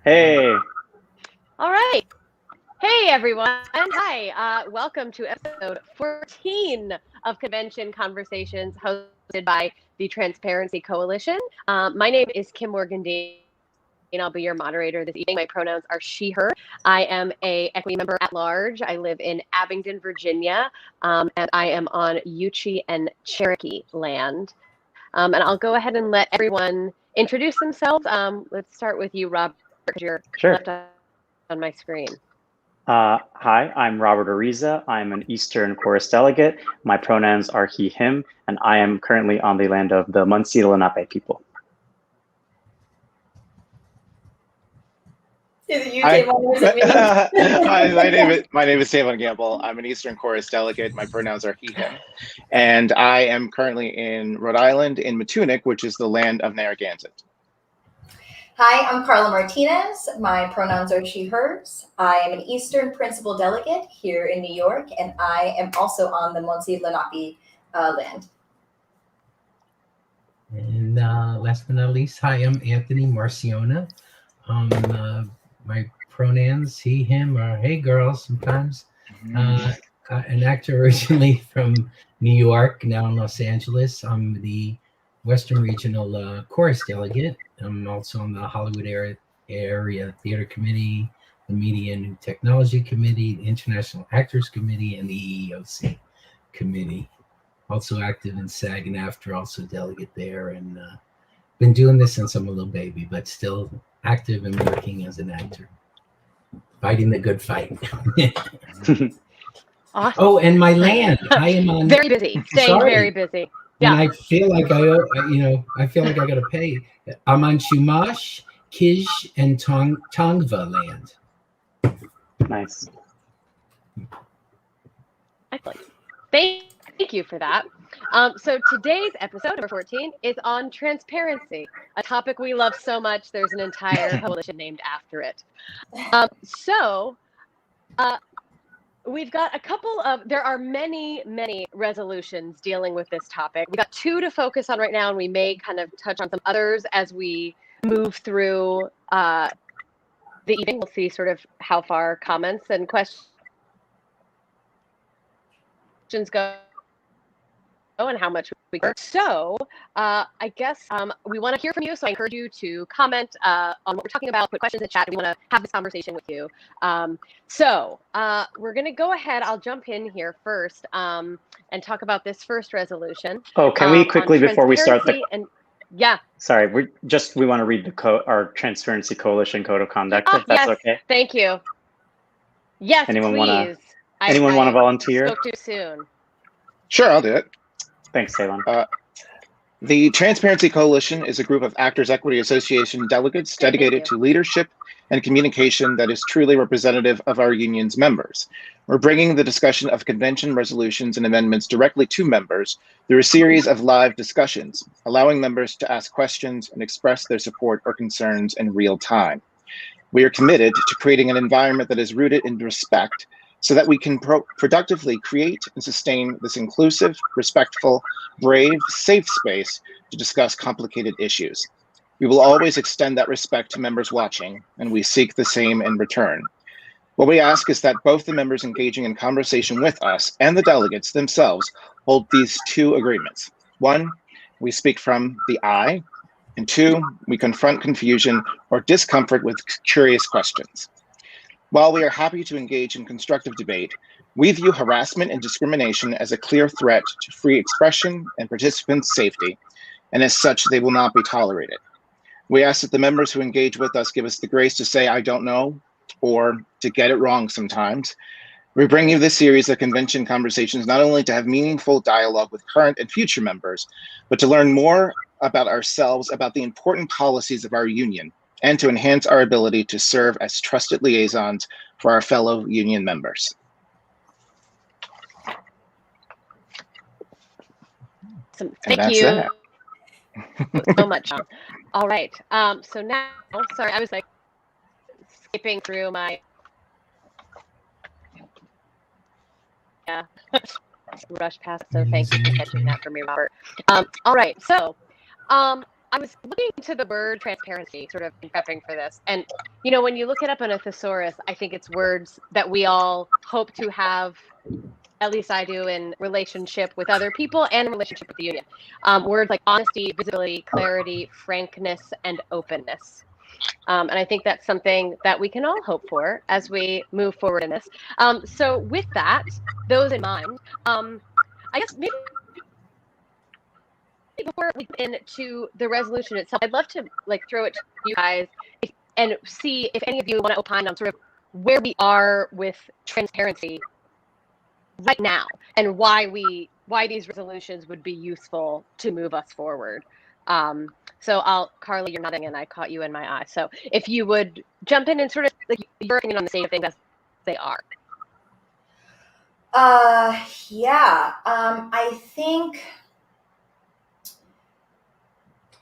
Hey, All right. Hey, everyone. Hi. Welcome to episode 14 of Convention Conversations hosted by the Transparency Coalition. My name is Kim Morgan-Dean. I'll be your moderator this evening. My pronouns are she, her. I am a equity member at large. I live in Abingdon, Virginia, and I am on Yuchi and Cherokee land. And I'll go ahead and let everyone introduce themselves. Let's start with you, Robert, because you're sure. left on my screen. Hi, I'm Robert Ariza. I'm an Eastern Chorus delegate. My pronouns are he, him, and I am currently on the land of the Munsee Lenape people. Is it you, Davon, or is it me? Hi, my name is Davon Gamble. I'm an Eastern Chorus delegate. My pronouns are he, him. And I am currently in Rhode Island in Matunic, which is the land of Narragansett. Hi, I'm Carla Martinez. My pronouns are she, hers. I am an Eastern Principal Delegate here in New York, and I am also on the Munsee Lenape land. And last but not least, hi, I'm Anthony Marciona. My pronouns, he, him, or hey girls sometimes. An actor originally from New York, now in Los Angeles. I'm the Western Regional Chorus Delegate. I'm also on the Hollywood Area Theater Committee, the Media and New Technology Committee, the International Actors Committee, and the EEOC Committee. Also active in SAG and AFTRA, also delegate there, and been doing this since I'm a little baby, but still active and working as an actor, fighting the good fight. Awesome. Oh, and my land, I am on very busy, staying very busy. And I feel like I feel like I got to pay. I'm on Chumash, Kij, and Tongva land. Nice. Excellent. Thank you for that. So today's episode, number 14, is on transparency, a topic we love so much. There's an entire coalition named after it. We've got a couple of, there are many resolutions dealing with this topic. We've got two to focus on right now, and we may kind of touch on some others as we move through the evening. We'll see sort of how far comments and questions go and how much we cover. So I guess we want to hear from you. So I encourage you to comment on what we're talking about, put questions in the chat. We want to have this conversation with you. We're going to go ahead. I'll jump in here first and talk about this first resolution. Oh, can we quickly, before we start yeah. Sorry, we want to read our Transparency Coalition Code of Conduct, if that's yes, okay. Thank you. Yes, anyone please. Anyone want to volunteer? Spoke too soon. Sure, I'll do it. Thanks, Davon. The Transparency Coalition is a group of Actors Equity Association delegates dedicated to leadership and communication that is truly representative of our union's members. We're bringing the discussion of convention resolutions and amendments directly to members through a series of live discussions, allowing members to ask questions and express their support or concerns in real time. We are committed to creating an environment that is rooted in respect so that we can productively create and sustain this inclusive, respectful, brave, safe space to discuss complicated issues. We will always extend that respect to members watching, and we seek the same in return. What we ask is that both the members engaging in conversation with us and the delegates themselves hold these two agreements. One, we speak from the I, and two, we confront confusion or discomfort with curious questions. While we are happy to engage in constructive debate, we view harassment and discrimination as a clear threat to free expression and participants' safety, and as such, they will not be tolerated. We ask that the members who engage with us give us the grace to say, I don't know, or to get it wrong sometimes. We bring you this series of convention conversations not only to have meaningful dialogue with current and future members, but to learn more about ourselves, about the important policies of our union, and to enhance our ability to serve as trusted liaisons for our fellow union members. Thank you so much. All right. So now, sorry, I was like skipping through my rush past. So thank you for catching that for me, Robert. All right. So I was looking into the word transparency, sort of prepping for this. And, you know, when you look it up in a thesaurus, I think it's words that we all hope to have, at least I do, in relationship with other people and in relationship with the union. Words like honesty, visibility, clarity, frankness, and openness. And I think that's something that we can all hope for as we move forward in this. So with that, those in mind, I guess maybe before we get into the resolution itself, I'd love to throw it to you guys and see if any of you want to opine on sort of where we are with transparency right now and why these resolutions would be useful to move us forward. So Carly, you're nodding and I caught you in my eye. So if you would jump in and sort of your opinion on the state of things as they are. Yeah.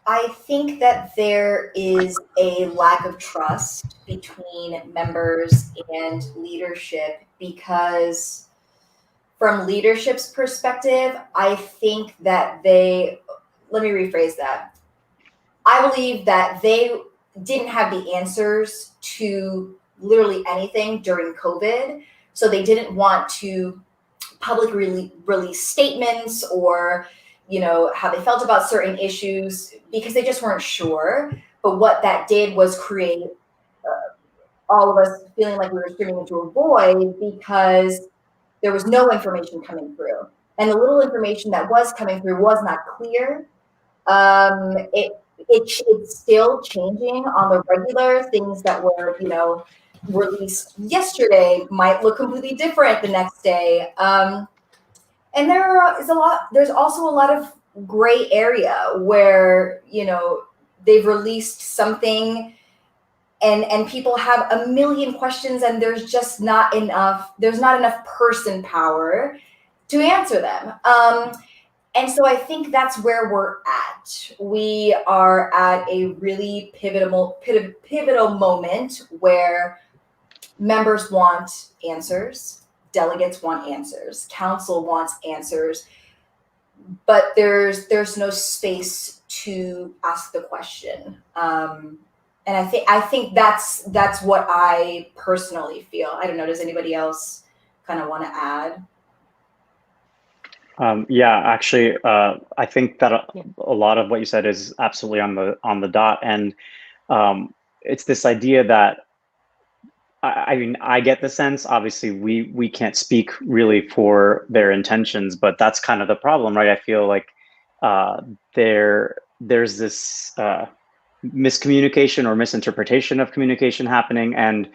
I think that there is a lack of trust between members and leadership because from leadership's perspective, I think that let me rephrase that. I believe that they didn't have the answers to literally anything during COVID. So they didn't want to publicly release statements or, how they felt about certain issues because they just weren't sure. But what that did was create all of us feeling like we were screaming into a void because there was no information coming through. And the little information that was coming through was not clear. It's still changing on the regular. Things that were, released yesterday might look completely different the next day. And there's also a lot of gray area where, they've released something and people have a million questions and there's not enough person power to answer them. And so I think that's where we're at. We are at a really pivotal moment where members want answers, delegates want answers, council wants answers, but there's no space to ask the question. And I think that's what I personally feel. I don't know. Does anybody else kind of want to add? Yeah, actually, I think that a lot of what you said is absolutely on the dot, and it's this idea that I mean, I get the sense. Obviously, we can't speak really for their intentions, but that's kind of the problem, right? I feel like there's this miscommunication or misinterpretation of communication happening, and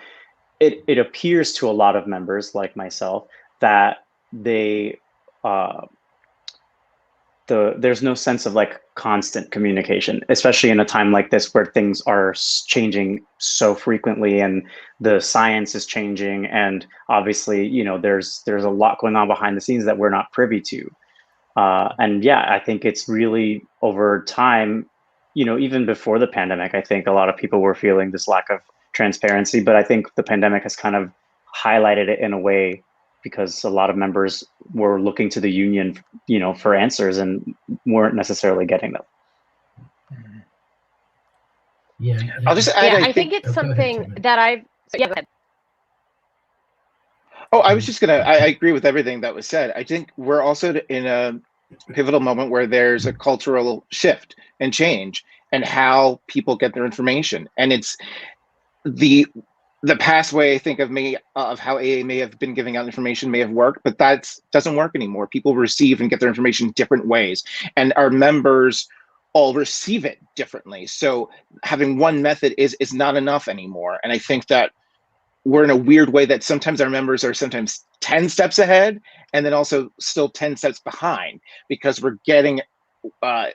it appears to a lot of members like myself that there's no sense of constant communication, especially in a time like this where things are changing so frequently and the science is changing, and obviously there's a lot going on behind the scenes that we're not privy to. And yeah, I think it's really over time, even before the pandemic, I think a lot of people were feeling this lack of transparency, but I think the pandemic has kind of highlighted it in a way because a lot of members were looking to the union, for answers and weren't necessarily getting them. Yeah, I'll just add. I think it's something that I've. Yeah, go ahead. Oh, I was just gonna. I agree with everything that was said. I think we're also in a pivotal moment where there's a cultural shift and change and how people get their information, and it's the past way I think of how AA may have been giving out information may have worked, but that doesn't work anymore. People receive and get their information different ways, and our members all receive it differently. So having one method is not enough anymore. And I think that we're in a weird way that sometimes our members are sometimes 10 steps ahead and then also still 10 steps behind because we're getting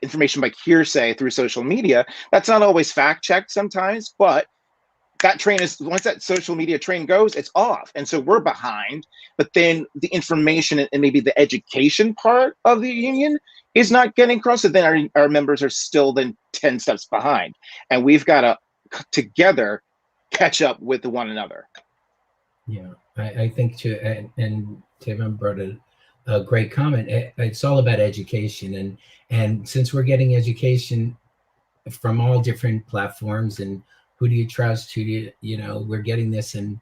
information by hearsay through social media. That's not always fact checked sometimes, but that train once that social media train goes, it's off. And so we're behind, but then the information and maybe the education part of the union is not getting across. So then our members are still then 10 steps behind. And we've got to together catch up with one another. Yeah, I think too, and Tim brought a great comment. It's all about education. And since we're getting education from all different platforms, and who do you trust? Who do we're getting this, and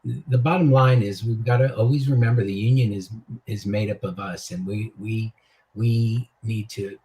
the bottom line is we've got to always remember the union is made up of us, and we need to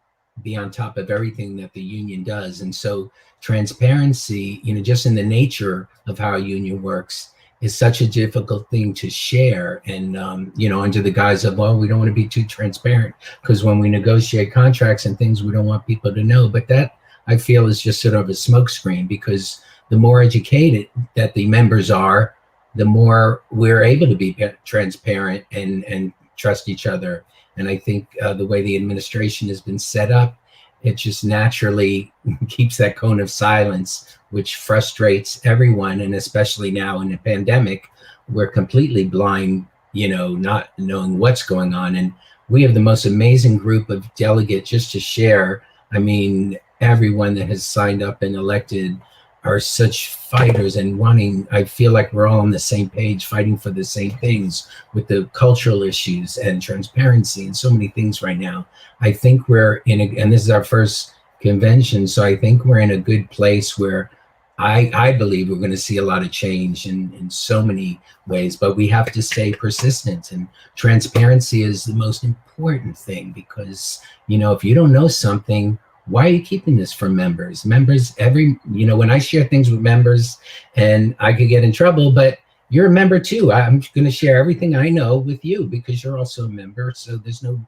be on top of everything that the union does. And so transparency, just in the nature of how a union works, is such a difficult thing to share. And under the guise of, well, we don't want to be too transparent because when we negotiate contracts and things, we don't want people to know. But that, I feel, is just sort of a smokescreen, because the more educated that the members are, the more we're able to be transparent and trust each other. And I think the way the administration has been set up, it just naturally keeps that cone of silence, which frustrates everyone. And especially now in the pandemic, we're completely blind, not knowing what's going on. And we have the most amazing group of delegates, just to share. I mean, everyone that has signed up and elected are such fighters and wanting, I feel like we're all on the same page, fighting for the same things with the cultural issues and transparency and so many things right now. I think we're and this is our first convention, so I think we're in a good place where I believe we're going to see a lot of change in so many ways, but we have to stay persistent, and transparency is the most important thing, because, if you don't know something, why are you keeping this from members? Members, when I share things with members, and I could get in trouble, but you're a member too. I'm going to share everything I know with you because you're also a member. So there's no,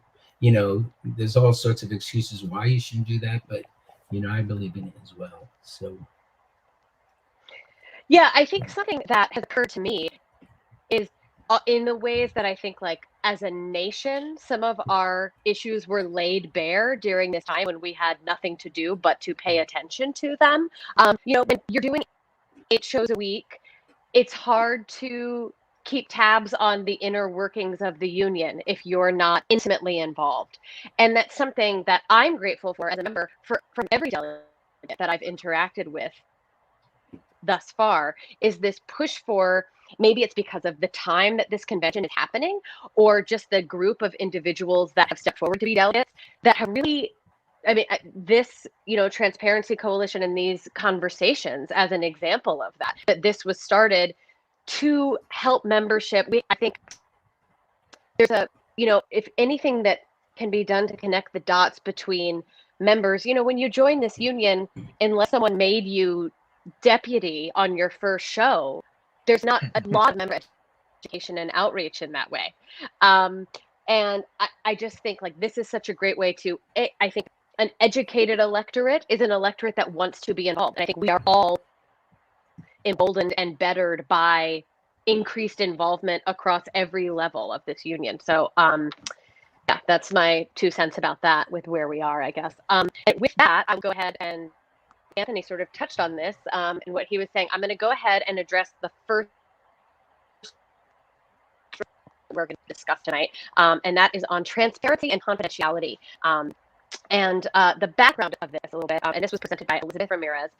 there's all sorts of excuses why you shouldn't do that. But, I believe in it as well. So. Yeah, I think something that has occurred to me is in the ways that I think, like, as a nation, some of our issues were laid bare during this time when we had nothing to do but to pay attention to them. When you're doing 8 shows a week, it's hard to keep tabs on the inner workings of the union if you're not intimately involved. And that's something that I'm grateful for as a member from every delegate that I've interacted with thus far, is this push for, maybe it's because of the time that this convention is happening, or just the group of individuals that have stepped forward to be delegates that have really, this, Transparency Coalition and these conversations as an example of that this was started to help membership. I think there's if anything that can be done to connect the dots between members, when you join this union, unless someone made you deputy on your first show, there's not a lot of member education and outreach in that way. And I just think, like, this is such a great way to, I think an educated electorate is an electorate that wants to be involved. And I think we are all emboldened and bettered by increased involvement across every level of this union. So yeah, that's my 2 cents about that with where we are, I guess. And with that, I'll go ahead, and Anthony sort of touched on this and what he was saying. I'm going to go ahead and address the first we're going to discuss tonight, and that is on transparency and confidentiality. And the background of this a little bit, and this was presented by Elizabeth Ramirez.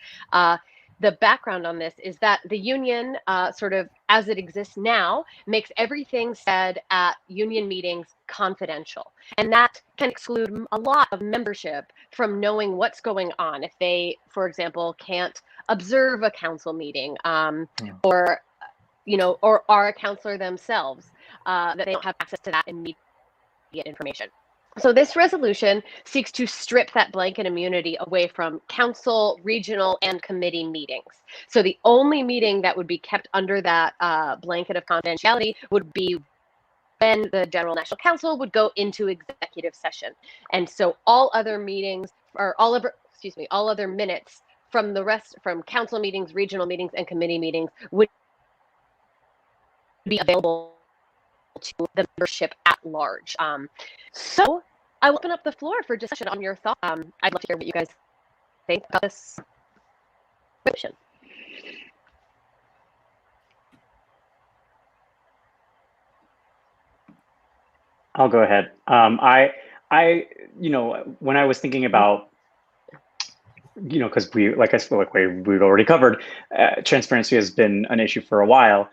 The background on this is that the union, sort of as it exists now, makes everything said at union meetings confidential. And that can exclude a lot of membership from knowing what's going on if they, for example, can't observe a council meeting, or are a counselor themselves, that they don't have access to that immediate information. So this resolution seeks to strip that blanket immunity away from council, regional, and committee meetings. So the only meeting that would be kept under that blanket of confidentiality would be when the General National Council would go into executive session. And so all other meetings, or all other minutes from council meetings, regional meetings, and committee meetings would be available to the membership at large. So I will open up the floor for discussion on your thoughts. I'd love to hear what you guys think about this resolution. I'll go ahead. When I was thinking about, because we've already covered, transparency has been an issue for a while.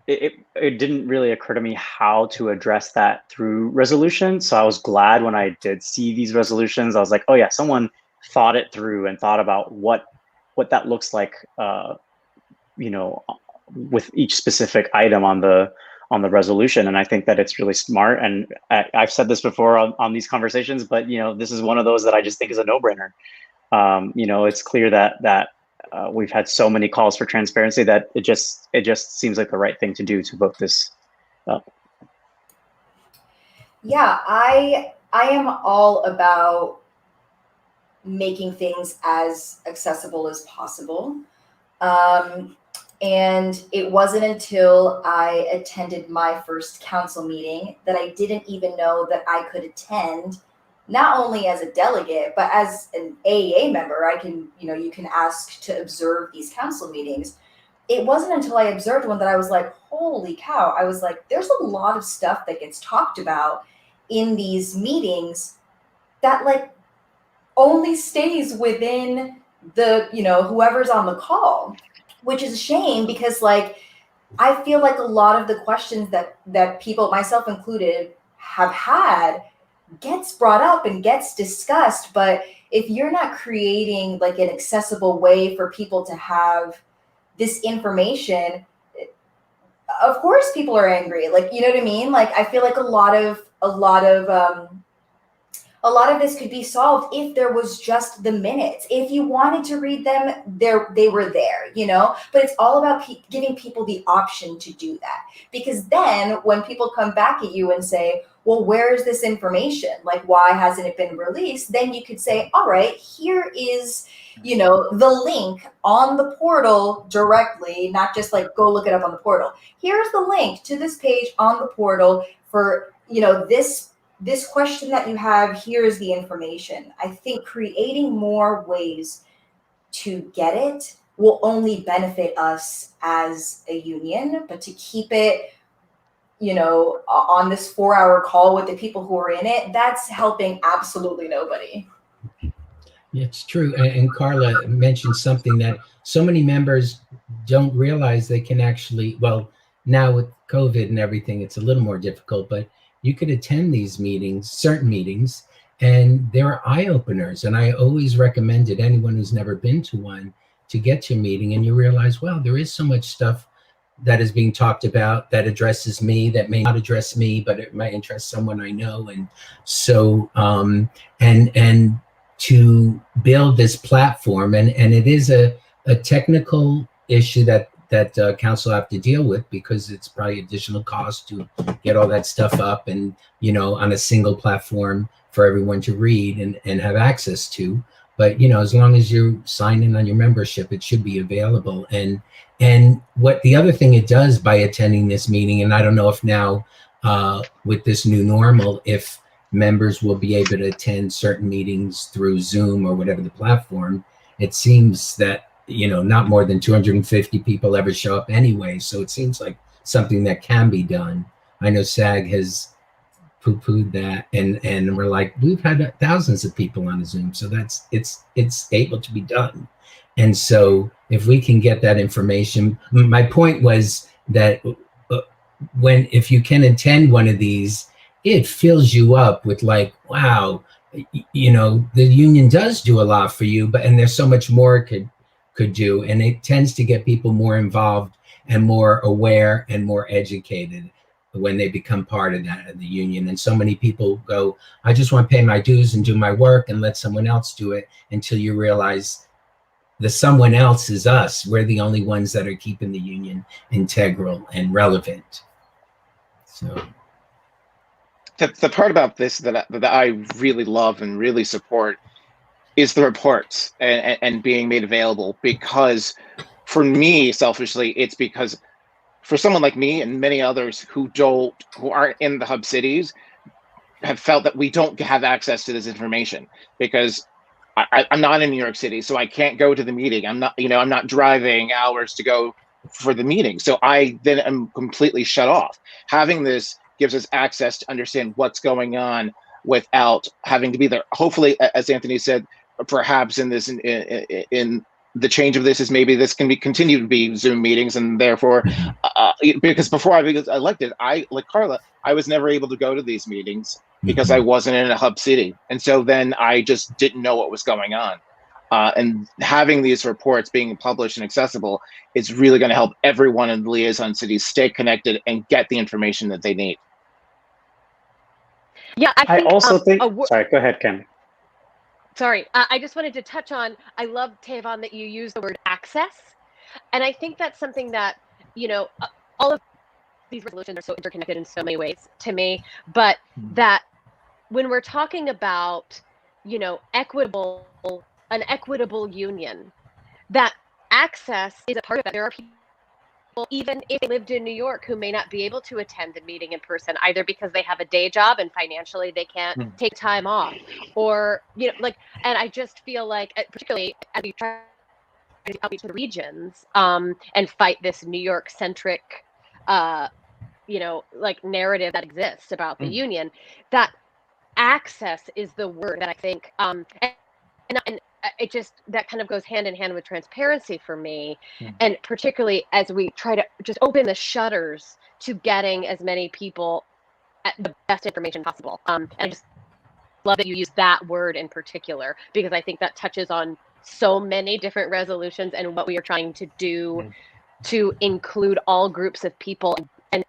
It didn't really occur to me how to address that through resolution. So I was glad when I did see these resolutions. I was like, oh yeah, someone thought it through and thought about what that looks like, with each specific item on the resolution. And I think that it's really smart. And I've said this before on these conversations, but this is one of those that I just think is a no-brainer. It's clear that we've had so many calls for transparency that it just seems like the right thing to do to vote this up. Yeah, I am all about making things as accessible as possible. And it wasn't until I attended my first council meeting that I didn't even know that I could attend, not only as a delegate, but as an AEA member. I can, you can ask to observe these council meetings. It wasn't until I observed one that I was like, holy cow. I was like, there's a lot of stuff that gets talked about in these meetings that like only stays within the, whoever's on the call, which is a shame, because like, I feel like a lot of the questions that people, myself included, have had gets brought up and gets discussed. But if you're not creating like an accessible way for people to have this information, of course people are angry. Like, you know what I mean? Like, I feel like a lot of this could be solved if there was just the minutes. If you wanted to read them, they were there, But it's all about giving people the option to do that. Because then when people come back at you and say, well, where's this information? Like, why hasn't it been released? Then you could say, all right, here is, the link on the portal directly, not just like go look it up on the portal. Here's the link to this page on the portal for, this question that you have. Here's the information. I think creating more ways to get it will only benefit us as a union, but to keep it, on this 4-hour call with the people who are in it, that's helping absolutely nobody. It's true. And Carla mentioned something that so many members don't realize they can actually, well, now with COVID and everything, it's a little more difficult, but you could attend these meetings, certain meetings, and they're eye openers. And I always recommended anyone who's never been to one to get to a meeting, and you realize, wow, there is so much stuff that is being talked about that addresses me, that may not address me, but it might interest someone I know. And so, and to build this platform, and it is a technical issue that council have to deal with, because it's probably additional cost to get all that stuff up and, on a single platform for everyone to read and have access to. But, as long as you sign in on your membership, it should be available. And what the other thing it does by attending this meeting, and I don't know if now with this new normal, if members will be able to attend certain meetings through Zoom or whatever the platform, it seems that, not more than 250 people ever show up anyway. So it seems like something that can be done. I know SAG has poo-pooed that, and we're like, we've had thousands of people on a Zoom, so it's able to be done. And so if we can get that information, my point was that if you can attend one of these, it fills you up with like, wow, the union does do a lot for you, and there's so much more it could do. And it tends to get people more involved and more aware and more educated when they become part of the union. And so many people go, I just want to pay my dues and do my work and let someone else do it, until you realize the someone else is us. We're the only ones that are keeping the union integral and relevant. So the part about this that I really love and really support is the reports and being made available, because for me, selfishly, it's because for someone like me and many others who aren't in the hub cities, have felt that we don't have access to this information, because I'm not in New York City, so I can't go to the meeting. I'm not driving hours to go for the meeting. So I then am completely shut off. Having this gives us access to understand what's going on without having to be there. Hopefully, as Anthony said, perhaps in the change of this is maybe this can be continue to be Zoom meetings, and therefore, because before I was elected, like Carla, I was never able to go to these meetings because I wasn't in a hub city, and so then I just didn't know what was going on. And having these reports being published and accessible is really going to help everyone in the liaison cities stay connected and get the information that they need. Yeah, I also think. Sorry, go ahead, Kim. Sorry, I just wanted to touch on, I love, Tavon, that you use the word access. And I think that's something that, you know, all of these resolutions are so interconnected in so many ways to me, but that when we're talking about, you know, an equitable union, that access is a part of it. There are people, even if they lived in New York, who may not be able to attend the meeting in person, either because they have a day job and financially they can't take time off, or, you know, like, and I just feel like, particularly as we try to outreach to the regions and fight this New York centric, you know, like narrative that exists about the union, that access is the word that I think, and it just, that kind of goes hand in hand with transparency for me, and particularly as we try to just open the shutters to getting as many people at the best information possible. And I just love that you use that word in particular, because I think that touches on so many different resolutions and what we are trying to do to include all groups of people and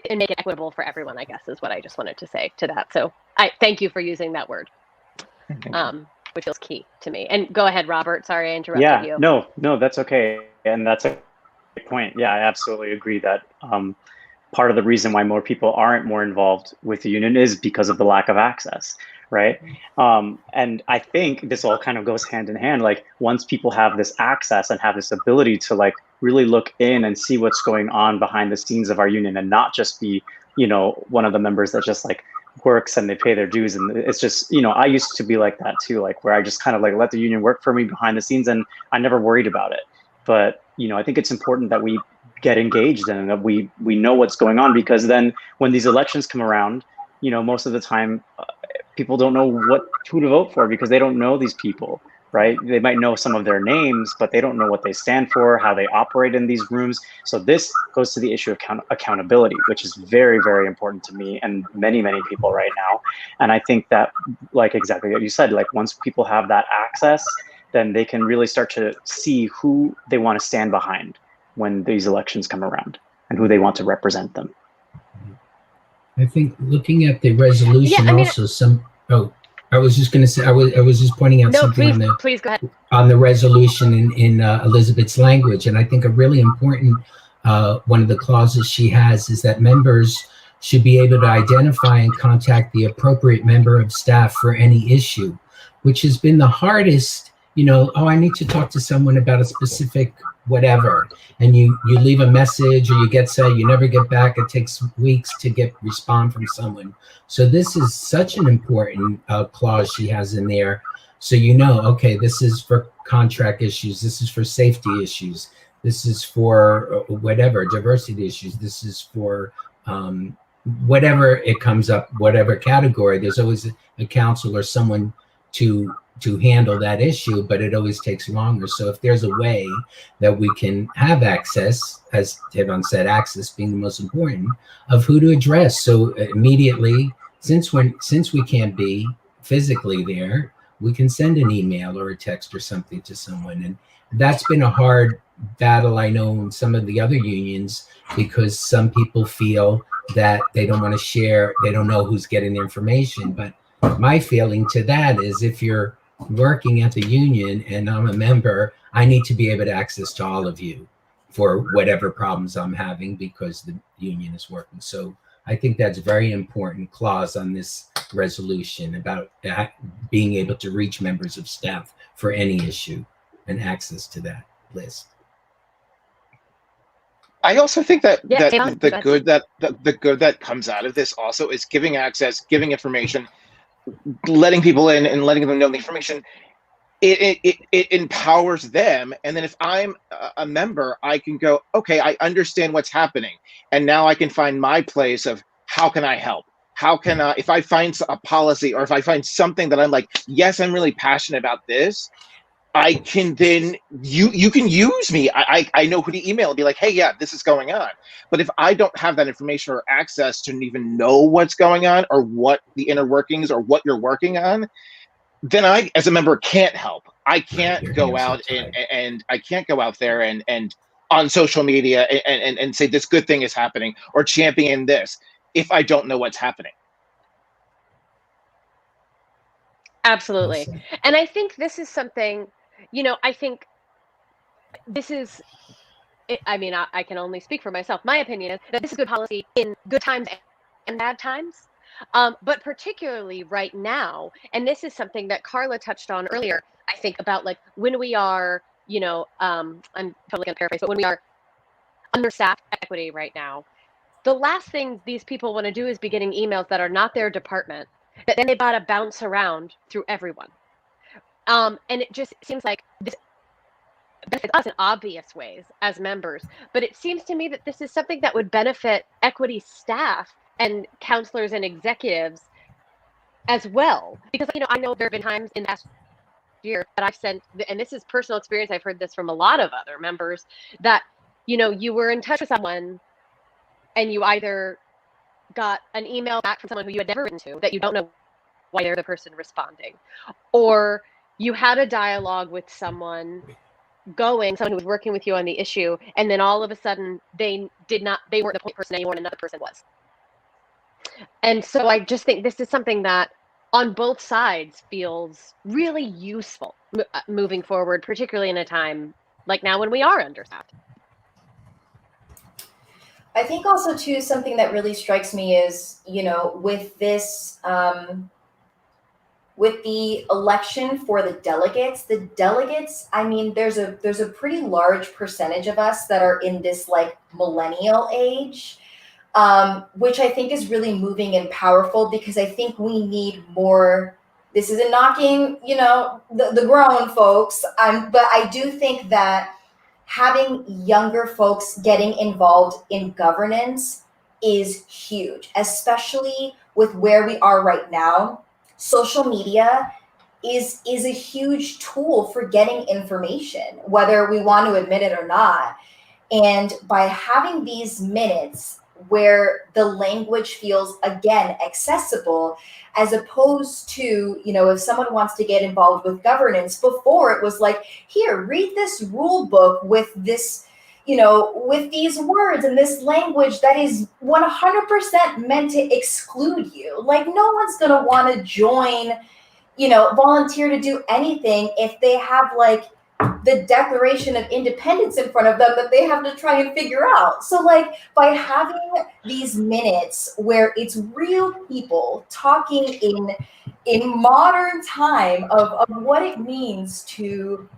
make it equitable for everyone, I guess, is what I just wanted to say to that. So I thank you for using that word. Which feels key to me. And go ahead, Robert. Sorry, I interrupted you. No, that's okay. And that's a great point. Yeah, I absolutely agree that part of the reason why more people aren't more involved with the union is because of the lack of access, right? And I think this all kind of goes hand in hand. Like, once people have this access and have this ability to like really look in and see what's going on behind the scenes of our union, and not just be, you know, one of the members that just like works and they pay their dues, and it's just, you know, I used to be like that too, like where I just kind of like let the union work for me behind the scenes and I never worried about it. But, you know, I think it's important that we get engaged and that we know what's going on, because then when these elections come around, you know, most of the time people don't know who to vote for because they don't know these people, right? They might know some of their names, but they don't know what they stand for, how they operate in these rooms. So this goes to the issue of accountability, which is very, very important to me and many, many people right now. And I think that, like exactly what you said, like once people have that access, then they can really start to see who they want to stand behind when these elections come around and who they want to represent them. I think looking at the resolution, I was just going to say, I was just pointing out something please go ahead. On the resolution in Elizabeth's language. And I think a really important, one of the clauses she has is that members should be able to identify and contact the appropriate member of staff for any issue, which has been the hardest, you know, I need to talk to someone about a specific whatever, and you leave a message or you you never get back. It takes weeks to respond from someone. So this is such an important clause she has in there. So, you know, okay, this is for contract issues. This is for safety issues. This is for whatever, diversity issues. This is for whatever it comes up, whatever category. There's always a counsel or someone to handle that issue, but it always takes longer. So if there's a way that we can have access, as Tavon said, access being the most important, of who to address. So immediately, since we can't be physically there, we can send an email or a text or something to someone. And that's been a hard battle, I know, in some of the other unions, because some people feel that they don't want to share, they don't know who's getting the information. But my feeling to that is, if you're working at the union and I'm a member, I need to be able to access to all of you for whatever problems I'm having because the union is working. So I think that's a very important clause on this resolution about being able to reach members of staff for any issue and access to that list. I also think that the good that comes out of this also is giving access, giving information, letting people in and letting them know the information. It empowers them, and then if I'm a member, I can go, okay, I understand what's happening, and now I can find my place of how can I help? How can I, if I find a policy or if I find something that I'm like, yes, I'm really passionate about this, I can then, you can use me. I know who to email and be like, hey, yeah, this is going on. But if I don't have that information or access to even know what's going on or what the inner workings or what you're working on, then I, as a member, can't help. I can't go out and I can't go out there and on social media and say this good thing is happening or champion this if I don't know what's happening. Absolutely. Awesome. And I think this is something, I think this is, I mean, I can only speak for myself. My opinion is that this is good policy in good times and bad times. But particularly right now, and this is something that Carla touched on earlier, I think about like when we are, I'm totally gonna paraphrase, but when we are understaffed at equity right now, the last thing these people want to do is be getting emails that are not their department, that then they gotta bounce around through everyone. And it just seems like this benefits us in obvious ways as members, but it seems to me that this is something that would benefit equity staff and counselors and executives as well. Because, I know there have been times in the past year that I've sent, and this is personal experience, I've heard this from a lot of other members, that, you were in touch with someone and you either got an email back from someone who you had never written to that you don't know why they're the person responding, or you had a dialogue with someone who was working with you on the issue, and then all of a sudden they weren't the point person anymore and another person was. And so I just think this is something that on both sides feels really useful moving forward, particularly in a time like now when we are understaffed. I think also too, something that really strikes me is, with this, with the election for the delegates, I mean, there's a pretty large percentage of us that are in this like millennial age, which I think is really moving and powerful, because I think we need more. This isn't knocking, the grown folks, but I do think that having younger folks getting involved in governance is huge, especially with where we are right now. Social media is a huge tool for getting information, whether we want to admit it or not. And by having these minutes where the language feels, again, accessible, as opposed to, if someone wants to get involved with governance, before it was like, here, read this rule book with this, with these words and this language that is 100% meant to exclude you. Like, no one's going to want to join, volunteer to do anything if they have like the Declaration of Independence in front of them that they have to try and figure out. So like, by having these minutes where it's real people talking in modern time of what it means to,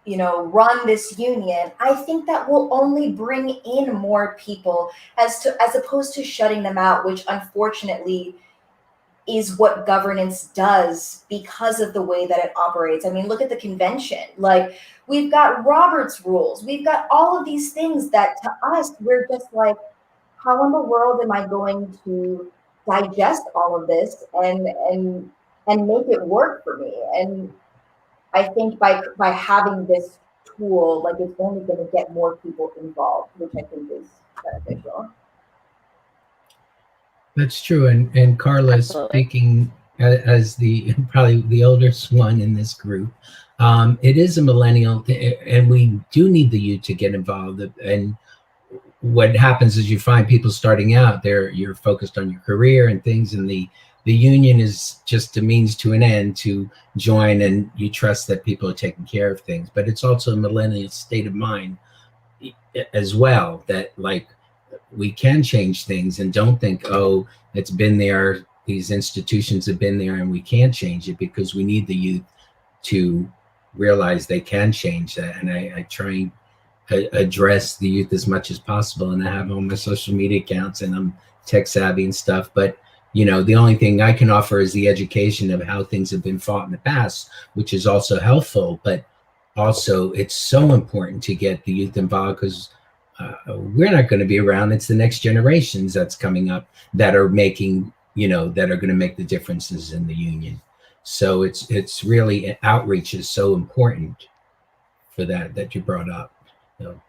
run this union, I think that will only bring in more people as opposed to shutting them out, which unfortunately is what governance does because of the way that it operates. I mean, look at the convention. Like, we've got Robert's rules. We've got all of these things that to us, we're just like, how in the world am I going to digest all of this and make it work for me? And I think by having this tool, like, it's only going to get more people involved, which I think is beneficial. That's true, and Carla is speaking as the probably the oldest one in this group. It is a millennial, and we do need the youth to get involved. And what happens is you find people starting out there, you're focused on your career and things, and the union is just a means to an end to join, and you trust that people are taking care of things. But it's also a millennial state of mind as well, that like, we can change things, and don't think, oh, it's been there, these institutions have been there and we can't change it, because we need the youth to realize they can change that. And I try and address the youth as much as possible, and I have on my social media accounts, and I'm tech savvy and stuff, but the only thing I can offer is the education of how things have been fought in the past, which is also helpful. But also it's so important to get the youth involved, because we're not going to be around. It's the next generations that's coming up that are making, that are going to make the differences in the union. So it's really, outreach is so important for that you brought up. So.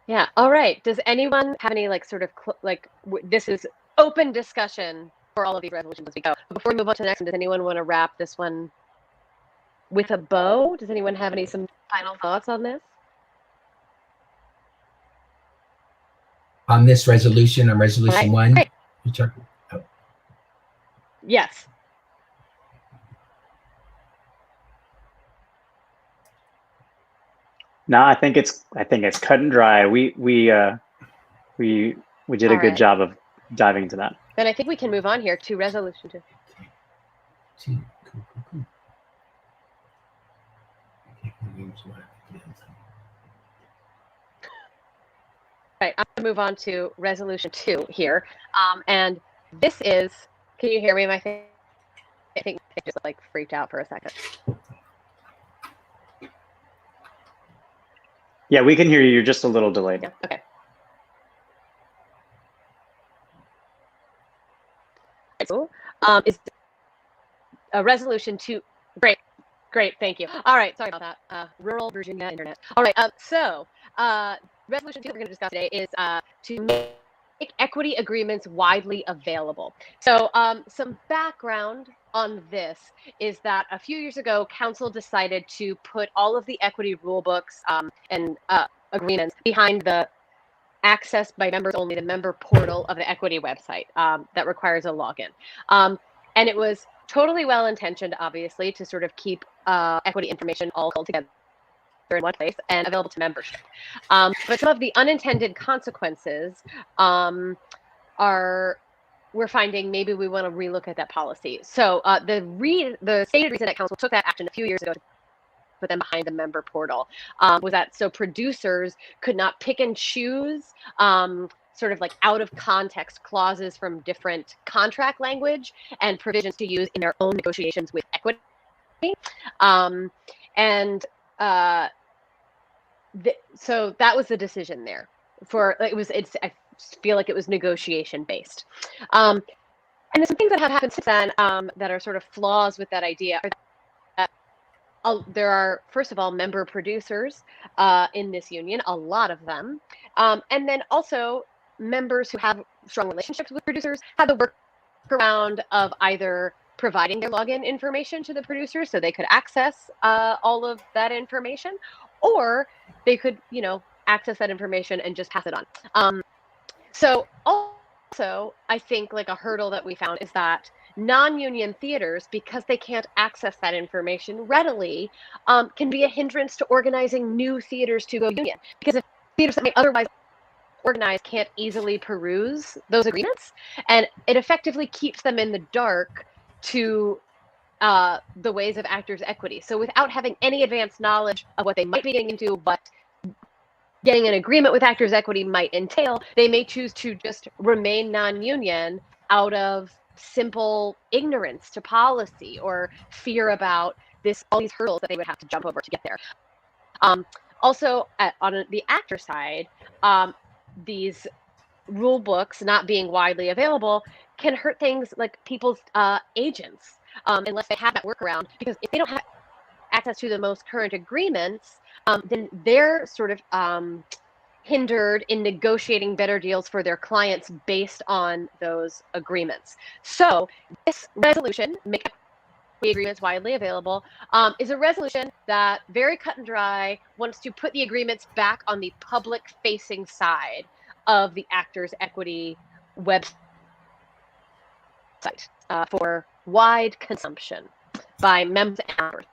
Yeah. All right. Does anyone have any this is open discussion for all of these resolutions as we go. Before we move on to the next one, does anyone want to wrap this one with a bow? Does anyone have some final thoughts on this? On this resolution, on resolution one? Great. Oh. Yes. No, I think it's cut and dry. We did a good job of diving into that. Then I think we can move on here to resolution 2. Cool. Right, I'm going to move on to resolution 2 here. And this is, can you hear me? I think it just freaked out for a second. Yeah, we can hear you. You're just a little delayed. Yeah, okay. So, is a resolution 2. Great, thank you. All right, sorry about that. Rural Virginia internet. All right, resolution 2 that we're going to discuss today is to make equity agreements widely available. So some background on this is that a few years ago, Council decided to put all of the equity rule books and agreements behind the access by members only, the member portal of the equity website that requires a login. And it was totally well-intentioned, obviously, to sort of keep equity information all pulled together in one place and available to membership. But some of the unintended consequences we're finding maybe we want to relook at that policy. So the stated reason that Council took that action a few years ago to put them behind the member portal was that so producers could not pick and choose sort of out of context clauses from different contract language and provisions to use in their own negotiations with equity. So that was the decision there. I feel like it was negotiation based. And there's some things that have happened since then that are sort of flaws with that idea. There are, first of all, member producers in this union, a lot of them. And then also members who have strong relationships with producers have the workaround of either providing their login information to the producers so they could access all of that information, or they could, access that information and just pass it on. So also, I think a hurdle that we found is that non-union theaters, because they can't access that information readily, can be a hindrance to organizing new theaters to go union. Because if theaters that may otherwise organize can't easily peruse those agreements, and it effectively keeps them in the dark to the ways of actors' equity. So without having any advanced knowledge of what they might be getting into, but getting an agreement with actors' equity might entail, they may choose to just remain non-union out of simple ignorance to policy or fear about all these hurdles that they would have to jump over to get there. Also, on the actor side, these rule books not being widely available can hurt things like people's agents, unless they have that workaround, because if they don't have access to the most current agreements, then they're sort of hindered in negotiating better deals for their clients based on those agreements. So this resolution, make the agreements widely available, is a resolution that very cut and dry wants to put the agreements back on the public-facing side of the actors' equity website for wide consumption by members and members.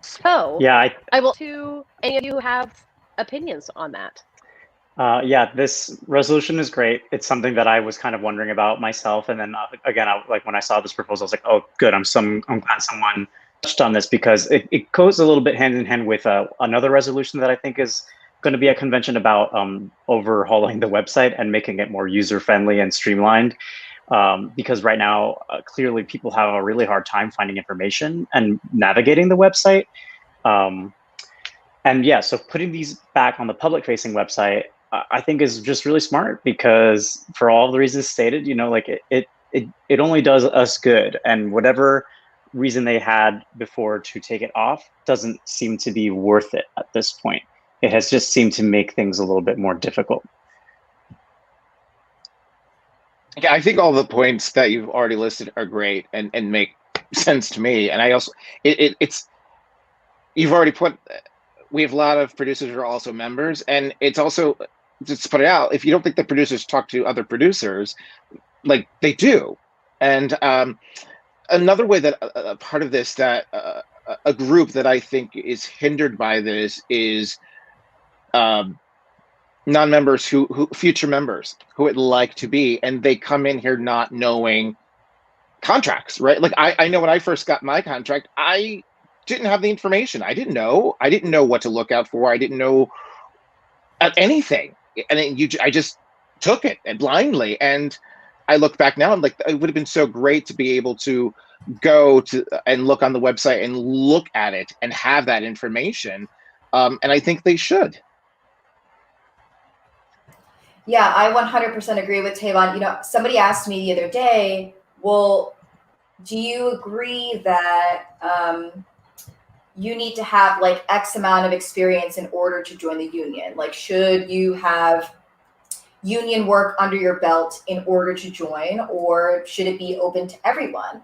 So yeah, I will to any of you who have opinions on that. Yeah, this resolution is great. It's something that I was kind of wondering about myself, and then again, when I saw this proposal, I was like, "Oh, good! I'm glad someone touched on this," because it goes a little bit hand in hand with another resolution that I think is going to be a convention about overhauling the website and making it more user-friendly and streamlined. Because right now, clearly, people have a really hard time finding information and navigating the website. And yeah, so putting these back on the public-facing website, I think is just really smart, because for all the reasons stated, it only does us good. And whatever reason they had before to take it off doesn't seem to be worth it at this point. It has just seemed to make things a little bit more difficult. Yeah, I think all the points that you've already listed are great and make sense to me. And I also, it's, you've already put, we have a lot of producers who are also members, and it's also, just to put it out, if you don't think the producers talk to other producers, like they do. And another way that a part of this, that a group that I think is hindered by this is non-members who future members who would like to be, and they come in here not knowing contracts, right? Like I know when I first got my contract, I didn't have the information. I didn't know what to look out for. I didn't know anything. And I just took it and blindly. And I look back now and like, it would have been so great to be able to go to and look on the website and look at it and have that information. And I think they should. Yeah, I 100% agree with Tavon. You know, somebody asked me the other day, well, do you agree that you need to have like X amount of experience in order to join the union? Like, should you have union work under your belt in order to join, or should it be open to everyone?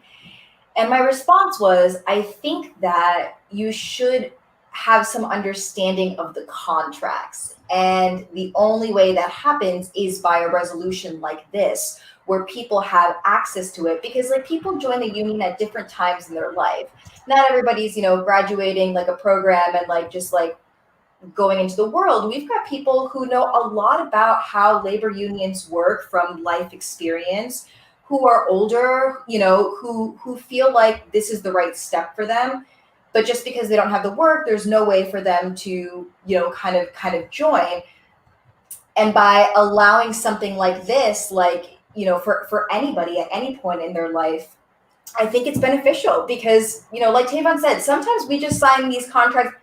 And my response was, I think that you should have some understanding of the contracts. And the only way that happens is by a resolution like this, where people have access to it, because like people join the union at different times in their life. Not everybody's, you know, graduating like a program and like just like going into the world. We've got people who know a lot about how labor unions work from life experience, who are older, you know, who feel like this is the right step for them. But just because they don't have the work, there's no way for them to, you know, kind of join. And by allowing something like this, like, you know, for anybody at any point in their life, I think it's beneficial because, you know, like Tavon said, sometimes we just sign these contracts.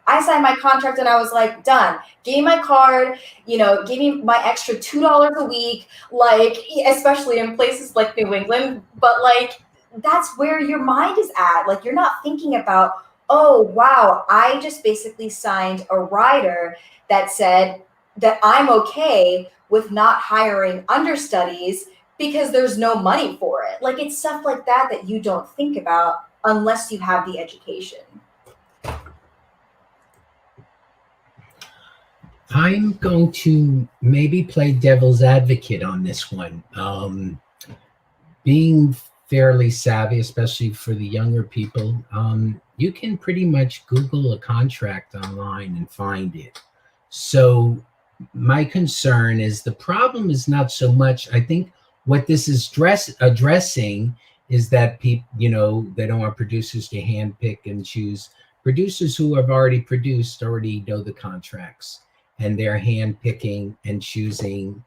I signed my contract and I was like, done. Give me my card, you know, give me my extra $2 a week, like, especially in places like New England. But like, that's where your mind is at. Like, you're not thinking about, oh, wow, I just basically signed a rider that said that I'm okay with not hiring understudies because there's no money for it. Like, it's stuff like that that you don't think about unless you have the education. I'm going to maybe play devil's advocate on this one. Being fairly savvy, especially for the younger people, you can pretty much Google a contract online and find it. So my concern is the problem is not so much, I think what this is addressing is that people, you know, they don't want producers to handpick and choose. Producers who have already produced already know the contracts, and they're handpicking and choosing.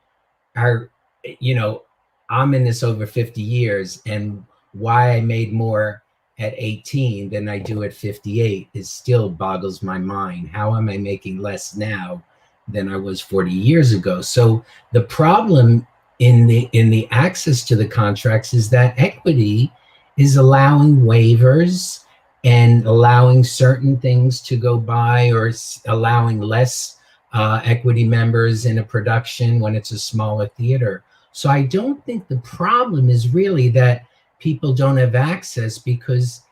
Our, you know, I'm in this over 50 years, and why I made more at 18 than I do at 58 is still boggles my mind. How am I making less now than I was 40 years ago? So the problem in the access to the contracts is that equity is allowing waivers and allowing certain things to go by, or allowing less equity members in a production when it's a smaller theater. So I don't think the problem is really that people don't have access, because,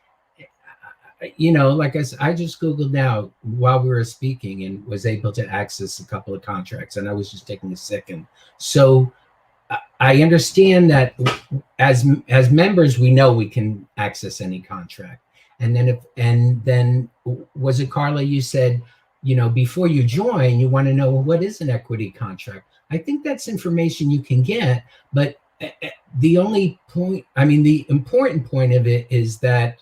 you know, like I just Googled now while we were speaking and was able to access a couple of contracts, and I was just taking a second. So I understand that as members, we know we can access any contract. And then was it Carla, you said, you know, before you join, you want to know, well, what is an equity contract? I think that's information you can get, but the only point, I mean, the important point of it is that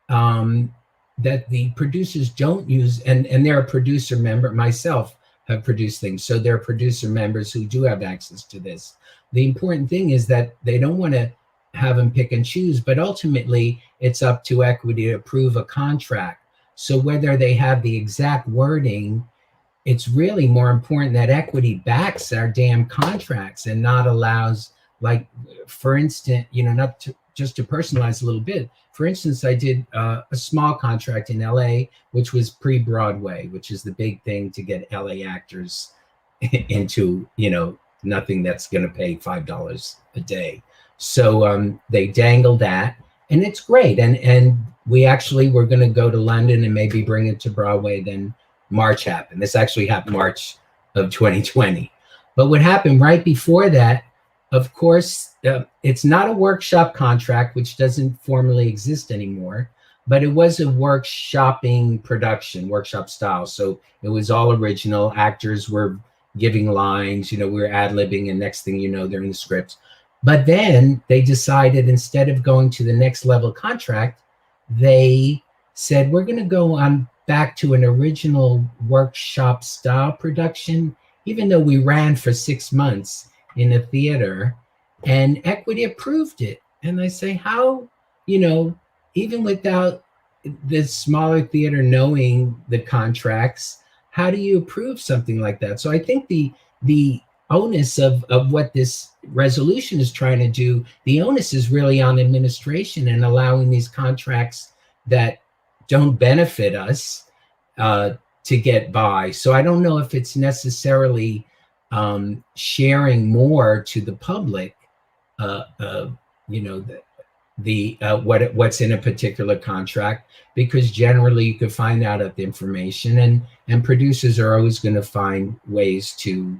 that the producers don't use, and they're a producer member, myself have produced things, so they're producer members who do have access to this. The important thing is that they don't want to have them pick and choose, but ultimately it's up to equity to approve a contract. So whether they have the exact wording, it's really more important that equity backs our damn contracts and not allows like, for instance, just to personalize a little bit. For instance, I did a small contract in LA, which was pre-Broadway, which is the big thing to get LA actors into, nothing that's going to pay $5 a day. So they dangled that, and it's great. And we actually were going to go to London and maybe bring it to Broadway. Then March happened. This actually happened March of 2020. But what happened right before that, of course, it's not a workshop contract, which doesn't formally exist anymore, but it was a workshopping production, workshop style. So it was all original. Actors were giving lines, we were ad-libbing, and next thing you know, they're in the scripts. But then they decided, instead of going to the next level contract, they said, we're going to go on back to an original workshop style production, even though we ran for 6 months in a theater, and Equity approved it. And I say, how, even without the smaller theater knowing the contracts, how do you approve something like that? So I think the onus of what this resolution is trying to do, the onus is really on administration and allowing these contracts that don't benefit us to get by. So I don't know if it's necessarily sharing more to the public, what's in a particular contract, because generally you can find out the information, and producers are always going to find ways to,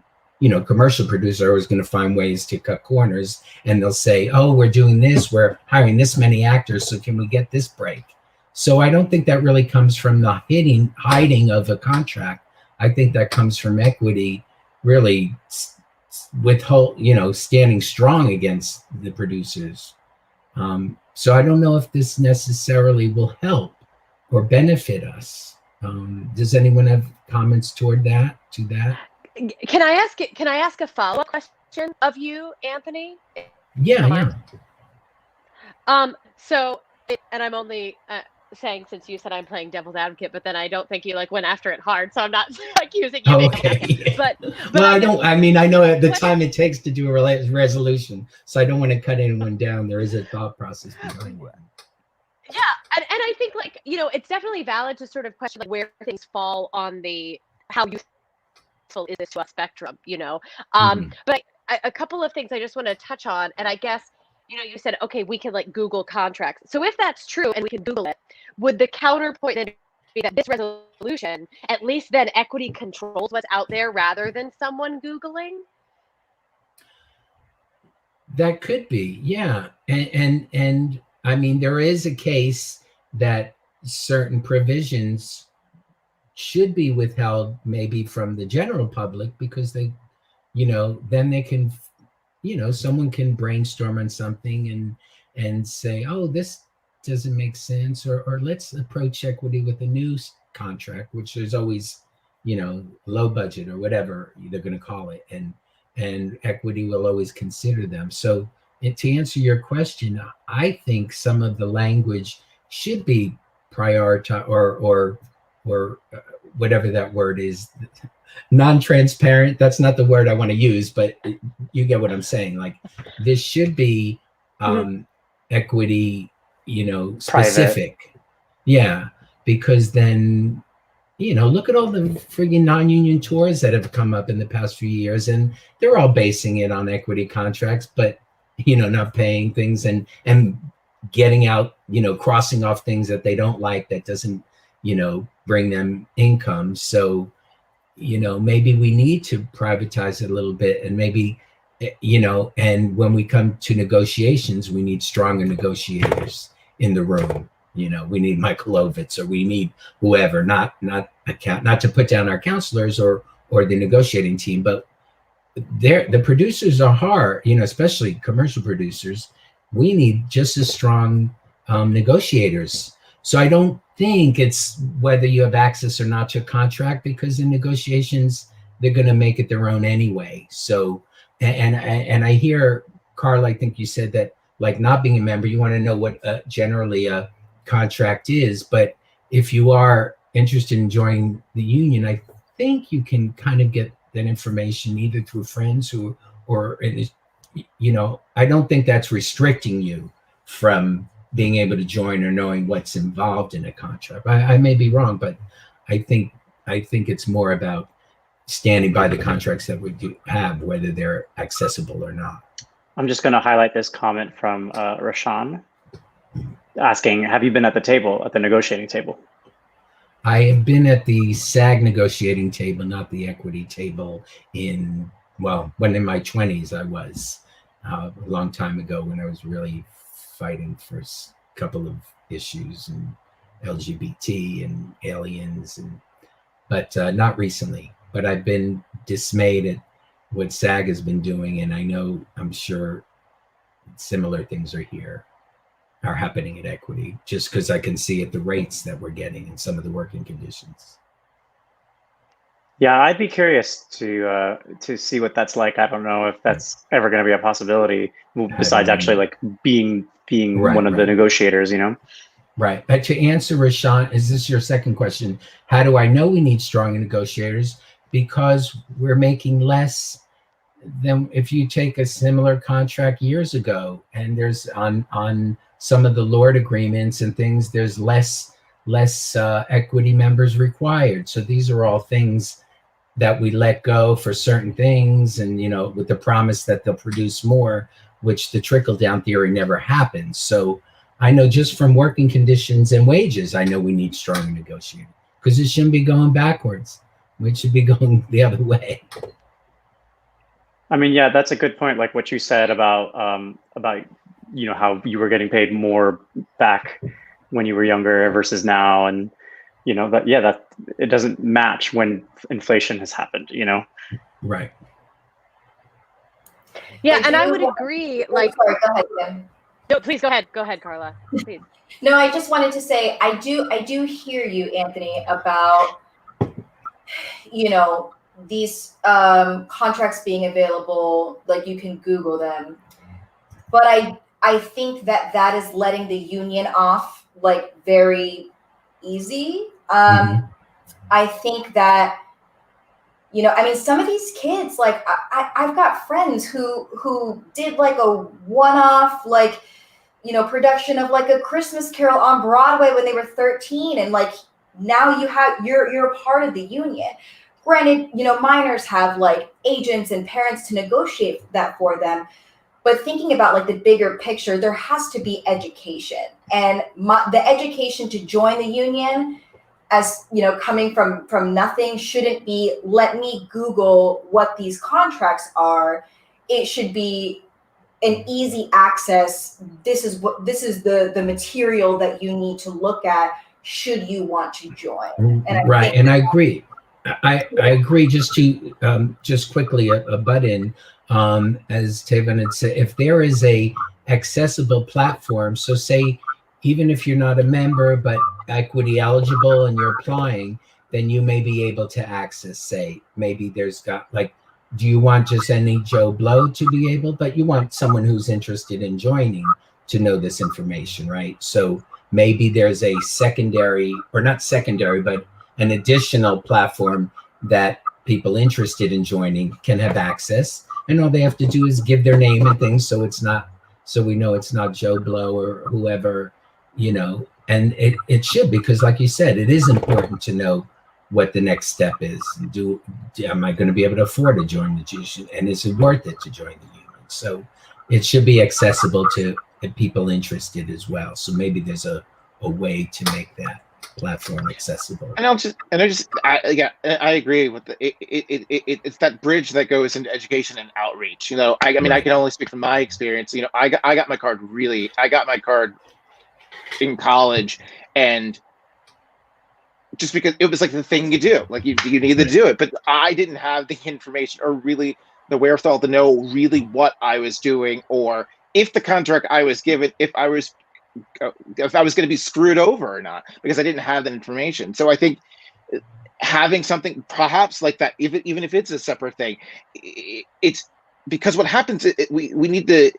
commercial producers are always going to find ways to cut corners, and they'll say, oh, we're doing this, we're hiring this many actors, so can we get this break? So I don't think that really comes from the hiding of a contract. I think that comes from Equity really standing strong against the producers. So I don't know if this necessarily will help or benefit us. Does anyone have comments to that? Can I ask a follow-up question of you, Anthony? Yeah. And I'm only saying, since you said I'm playing devil's advocate, but then I don't think you went after it hard, so I'm not accusing you. Okay. But well, I know at the time it takes to do a resolution, so I don't want to cut anyone down. There is a thought process behind it. Yeah, and I think it's definitely valid to sort of question where things fall on the how useful is this to a spectrum, But a couple of things I just want to touch on, and I guess you said, okay, we can Google contracts. So if that's true and we can Google it, would the counterpoint then be that this resolution, at least then Equity controls what's out there rather than someone Googling? That could be, yeah. And I mean, there is a case that certain provisions should be withheld maybe from the general public, because they, then they can, someone can brainstorm on something and say, oh, this doesn't make sense, or let's approach Equity with a new contract, which there's always, low budget or whatever they're going to call it, and Equity will always consider them. So to answer your question, I think some of the language should be prioritized, or whatever that word is, non-transparent. That's not the word I want to use, but you get what I'm saying. This should be Equity, specific. Private. Yeah, because then, look at all the friggin' non-union tours that have come up in the past few years, and they're all basing it on Equity contracts, but not paying things and getting out, crossing off things that they don't like, that doesn't, bring them income. So, maybe we need to privatize it a little bit, and maybe, and when we come to negotiations, we need stronger negotiators in the room. We need Michael Ovitz, or we need whoever, not to put down our counselors or the negotiating team, but the producers are hard, especially commercial producers. We need just as strong negotiators. So I don't think it's whether you have access or not to a contract, because in negotiations, they're going to make it their own anyway. So, and I hear, Carl, I think you said that, not being a member, you want to know what generally a contract is. But if you are interested in joining the union, I think you can kind of get that information either through friends or I don't think that's restricting you from being able to join or knowing what's involved in a contract. I may be wrong, but I think it's more about standing by the contracts that we do have, whether they're accessible or not. I'm just going to highlight this comment from Rashawn asking, have you been at the table, at the negotiating table? I have been at the SAG negotiating table, not the equity table when in my 20s I was, a long time ago when I was really fighting for a couple of issues and LGBT and aliens, but not recently. But I've been dismayed at what SAG has been doing, and I'm sure similar things are happening at equity, just because I can see at the rates that we're getting and some of the working conditions. Yeah, I'd be curious to see what that's like. I don't know if that's ever going to be a possibility, besides actually like being one of the negotiators, Right. But to answer Rashawn, is this your second question? How do I know we need strong negotiators? Because we're making less than if you take a similar contract years ago, and there's on some of the Lord agreements and things, there's less equity members required. So these are all things that we let go for certain things, and with the promise that they'll produce more, which the trickle down theory never happens. So I know just from working conditions and wages, I know we need strong negotiators, because it shouldn't be going backwards. We should be going the other way. I mean, yeah, that's a good point. Like what you said about how you were getting paid more back when you were younger versus now, and that it doesn't match when inflation has happened. Right. Yeah, and I would agree. Like, sorry, go ahead, Kim. No, please go ahead. Go ahead, Carla. Please. No, I just wanted to say I do hear you, Anthony, about these contracts being available, like you can Google them. But I think that is letting the union off like very easy. I think that some of these kids, like I've got friends who did like a one-off production of like a Christmas Carol on Broadway when they were 13, and like now you're a part of the union. Granted, minors have like agents and parents to negotiate that for them, but thinking about like the bigger picture, there has to be education, and the education to join the union, as coming from nothing, shouldn't be let me Google what these contracts are. It should be an easy access. This is the material that you need to look at should you want to join. And I agree. I agree. Just to just quickly a butt in, as Taven had said, if there is a accessible platform, so say even if you're not a member but equity eligible and you're applying, then you may be able to access, say, maybe there's got like, do you want just any Joe Blow to be able, but you want someone who's interested in joining to know this information, right? So maybe there's a secondary, or not secondary, but an additional platform that people interested in joining can have access, and all they have to do is give their name and things, so we know it's not Joe Blow or whoever, and it should, because like you said, it is important to know what the next step is. Am I going to be able to afford to join the union, and is it worth it to join the union? So it should be accessible to people interested as well. So maybe there's a way to make that platform accessible. And I agree with it's that bridge that goes into education and outreach. I mean, I can only speak from my experience. I got my card in college, and just because it was like the thing you do, like you need to do it, but I didn't have the information or really the wherewithal to know really what I was doing, or if the contract I was given, if I was going to be screwed over or not, because I didn't have that information. So I think having something perhaps like that, even if it's a separate thing, it's because what happens, we need to,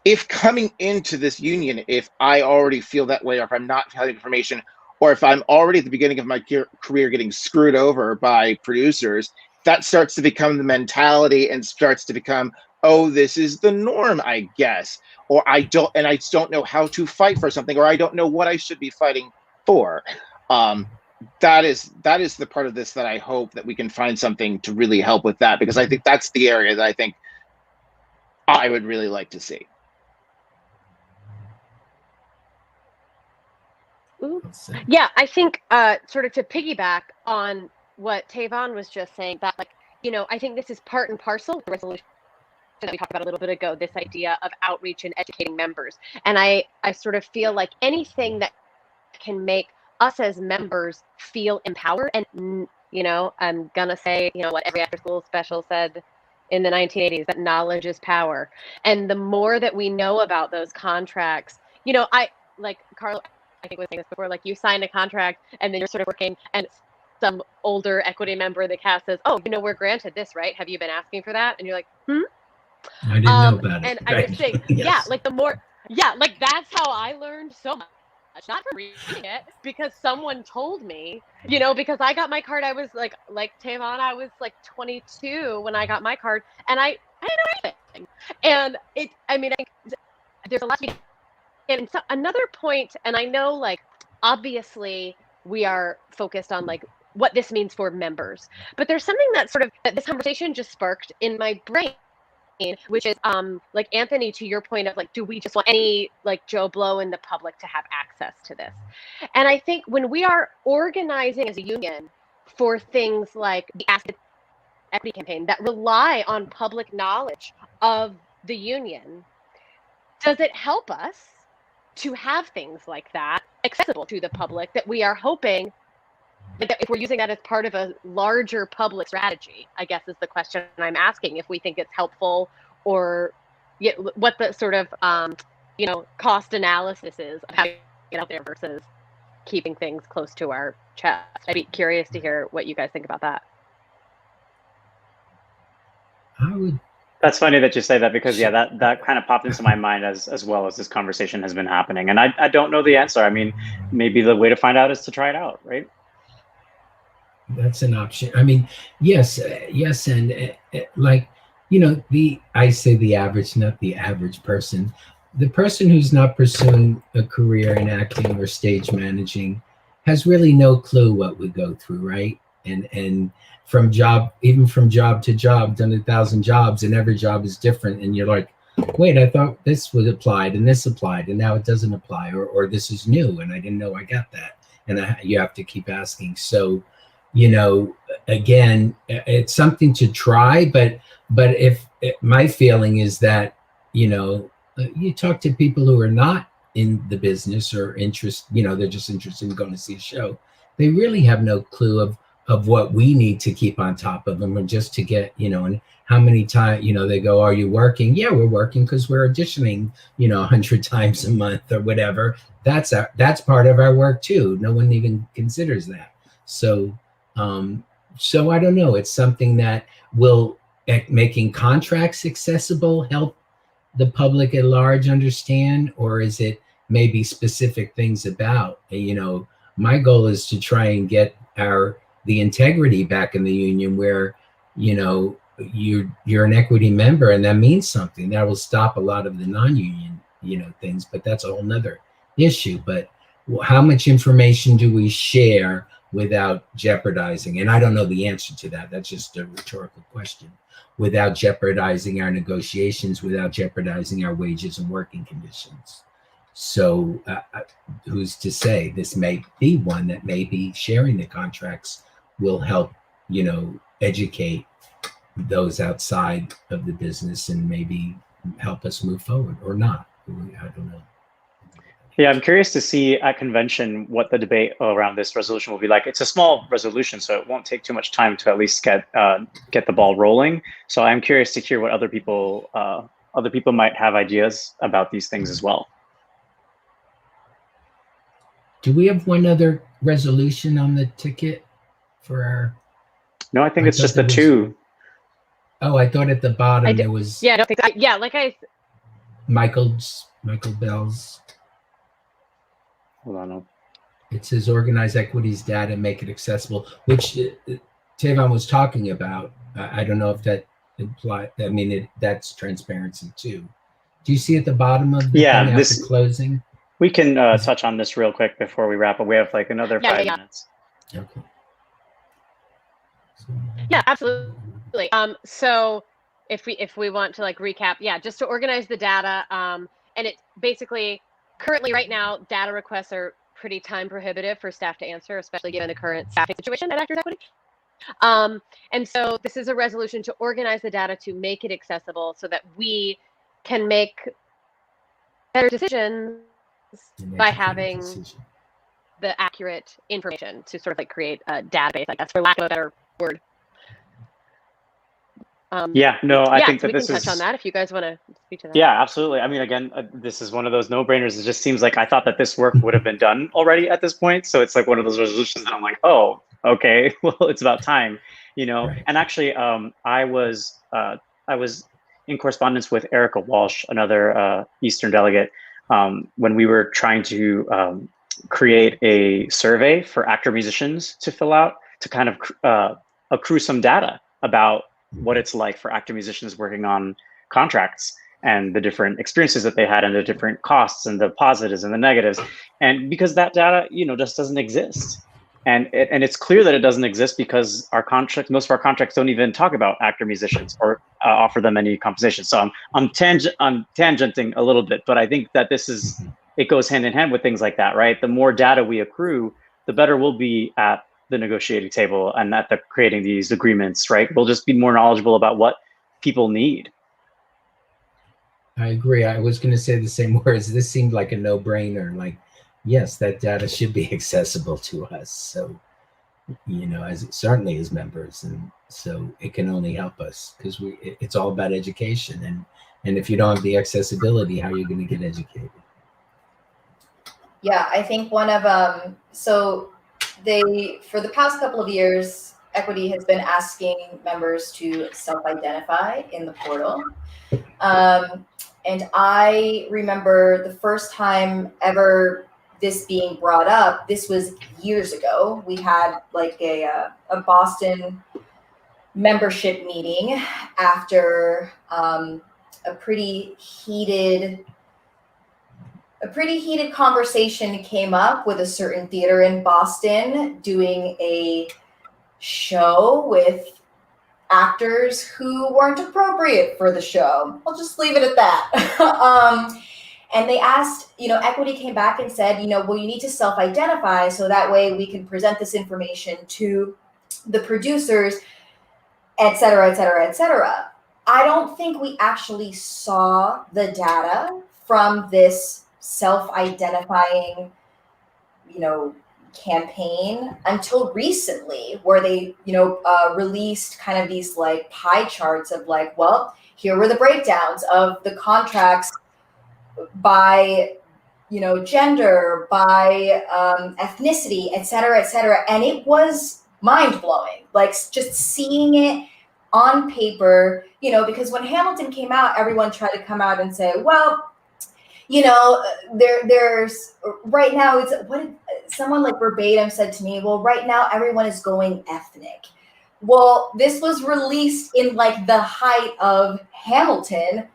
if coming into this union, if I already feel that way, or if I'm not having information, or if I'm already at the beginning of my career getting screwed over by producers, that starts to become the mentality and starts to become oh, this is the norm, I guess, or I just don't know how to fight for something, or I don't know what I should be fighting for. That is the part of this that I hope that we can find something to really help with that, because I think that's the area that I think I would really like to see. Yeah, I think sort of to piggyback on what Tavon was just saying, that like, you know, I think this is part and parcel of the resolution that we talked about a little bit ago, this idea of outreach and educating members. And I sort of feel like anything that can make us as members feel empowered, and you know, I'm gonna say, you know, what every after school special said in the 1980s, that knowledge is power. And the more that we know about those contracts, you know, I like Carl, I think was saying this before, like you sign a contract and then you're sort of working and some older equity member of the cast says, oh, you know, we're granted this, right? Have you been asking for that? And you're like, I didn't know about it. And right. I just think, Yes. yeah, like the more, yeah, like that's how I learned so much. Not from reading it, because someone told me, you know, because I got my card, I was like Tavon, I was like 22 when I got my card, and I didn't know anything. And it, I mean, there's a lot to be, and so another point, and I know like, obviously we are focused on like what this means for members, but there's something that sort of, that this conversation just sparked in my brain, which is like Anthony, to your point of like, do we just want any like Joe Blow in the public to have access to this? And I think when we are organizing as a union for things like the Ask Equity campaign that rely on public knowledge of the union, does it help us to have things like that accessible to the public, that we are hoping that if we're using that as part of a larger public strategy, I guess is the question I'm asking, if we think it's helpful, or what the sort of, you know, cost analysis is of how to get out there versus keeping things close to our chest. I'd be curious to hear what you guys think about that. That's funny that you say that, because yeah, that kind of popped into my mind as well as this conversation has been happening. And I don't know the answer. I mean, maybe the way to find out is to try it out, right? That's an option. I mean, yes, and like, you know, I say the average, not the average person, the person who's not pursuing a career in acting or stage managing has really no clue what we go through, right? And from job to job, done 1,000 jobs, and every job is different, and you're like, wait, I thought this was applied and this applied, and now it doesn't apply, or this is new and I didn't know I got that, and you have to keep asking. So, you know, again, it's something to try, but if my feeling is that, you know, you talk to people who are not in the business or interest, you know, they're just interested in going to see a show, they really have no clue of what we need to keep on top of them, or just to get, you know, and how many times, you know, they go, are you working? Yeah, we're working because we're auditioning, you know, 100 times a month or whatever. That's part of our work too. No one even considers that. So I don't know. It's something that will, making contracts accessible, help the public at large understand, or is it maybe specific things about, you know, my goal is to try and get the integrity back in the union, where, you know, you're an equity member, and that means something. That will stop a lot of the non-union, you know, things, but that's a whole nother issue. But how much information do we share without jeopardizing? And I don't know the answer to that. That's just a rhetorical question. Without jeopardizing our negotiations, without jeopardizing our wages and working conditions. So who's to say? This may be one that maybe sharing the contracts will help, you know, educate those outside of the business and maybe help us move forward, or not. I don't know. Yeah, I'm curious to see at convention what the debate around this resolution will be like. It's a small resolution, so it won't take too much time to at least get the ball rolling. So I'm curious to hear what other people might have ideas about these things as well. Do we have one other resolution on the ticket for our? No, I think it's just the two. Oh, I thought at the bottom there was. Yeah, I don't think. Like Michael Bell's. Hold on. It says organize equities data, make it accessible, which Tavon was talking about. I don't know if that imply. I mean, that's transparency too. Do you see at the bottom of the Yeah, thing after closing? We can touch on this real quick before we wrap up. We have like another 5 minutes. Okay. Yeah, absolutely. So if we want to like recap, yeah, just to organize the data, and it basically currently right now data requests are pretty time prohibitive for staff to answer, especially given the current staffing situation at Actors Equity. And so this is a resolution to organize the data to make it accessible so that we can make better decisions by having the accurate information to sort of like create a database, I guess, for lack of a better word. I think that we this can touch on that if you guys want to speak to that. Yeah, absolutely. I mean, again, this is one of those no-brainers. It just seems like I thought that this work would have been done already at this point. So it's like one of those resolutions that I'm like, oh, okay, well, it's about time, Right. And actually, I was in correspondence with Erica Walsh, another Eastern delegate, when we were trying to create a survey for actor musicians to fill out to kind of accrue some data about what it's like for actor musicians working on contracts and the different experiences that they had and the different costs and the positives and the negatives. And because that data, just doesn't exist. And it's clear that it doesn't exist because most of our contracts don't even talk about actor musicians or offer them any compensation. So I'm tangenting a little bit, but I think that it goes hand in hand with things like that, right? The more data we accrue, the better we'll be at the negotiating table and at creating these agreements, right? We'll just be more knowledgeable about what people need. I agree. I was going to say the same words. This seemed like a no-brainer. Like, yes, that data should be accessible to us. So, as certainly as members, and so it can only help us because it's all about education. And if you don't have the accessibility, how are you going to get educated? Yeah, I think one of for the past couple of years, Equity has been asking members to self-identify in the portal. And I remember the first time ever this being brought up, this was years ago. We had like a Boston membership meeting after a pretty heated conversation came up with a certain theater in Boston doing a show with actors who weren't appropriate for the show. I'll just leave it at that. And they asked, Equity came back and said, well, you need to self-identify so that way we can present this information to the producers, et cetera, et cetera, et cetera. I don't think we actually saw the data from this self-identifying, campaign until recently, where they, released kind of these like pie charts of like, well, here were the breakdowns of the contracts by, gender, by ethnicity, et cetera, et cetera. And it was mind blowing, like just seeing it on paper, because when Hamilton came out, everyone tried to come out and say, well, there's right now, someone like verbatim said to me, well, right now everyone is going ethnic. Well, this was released in like the height of Hamilton,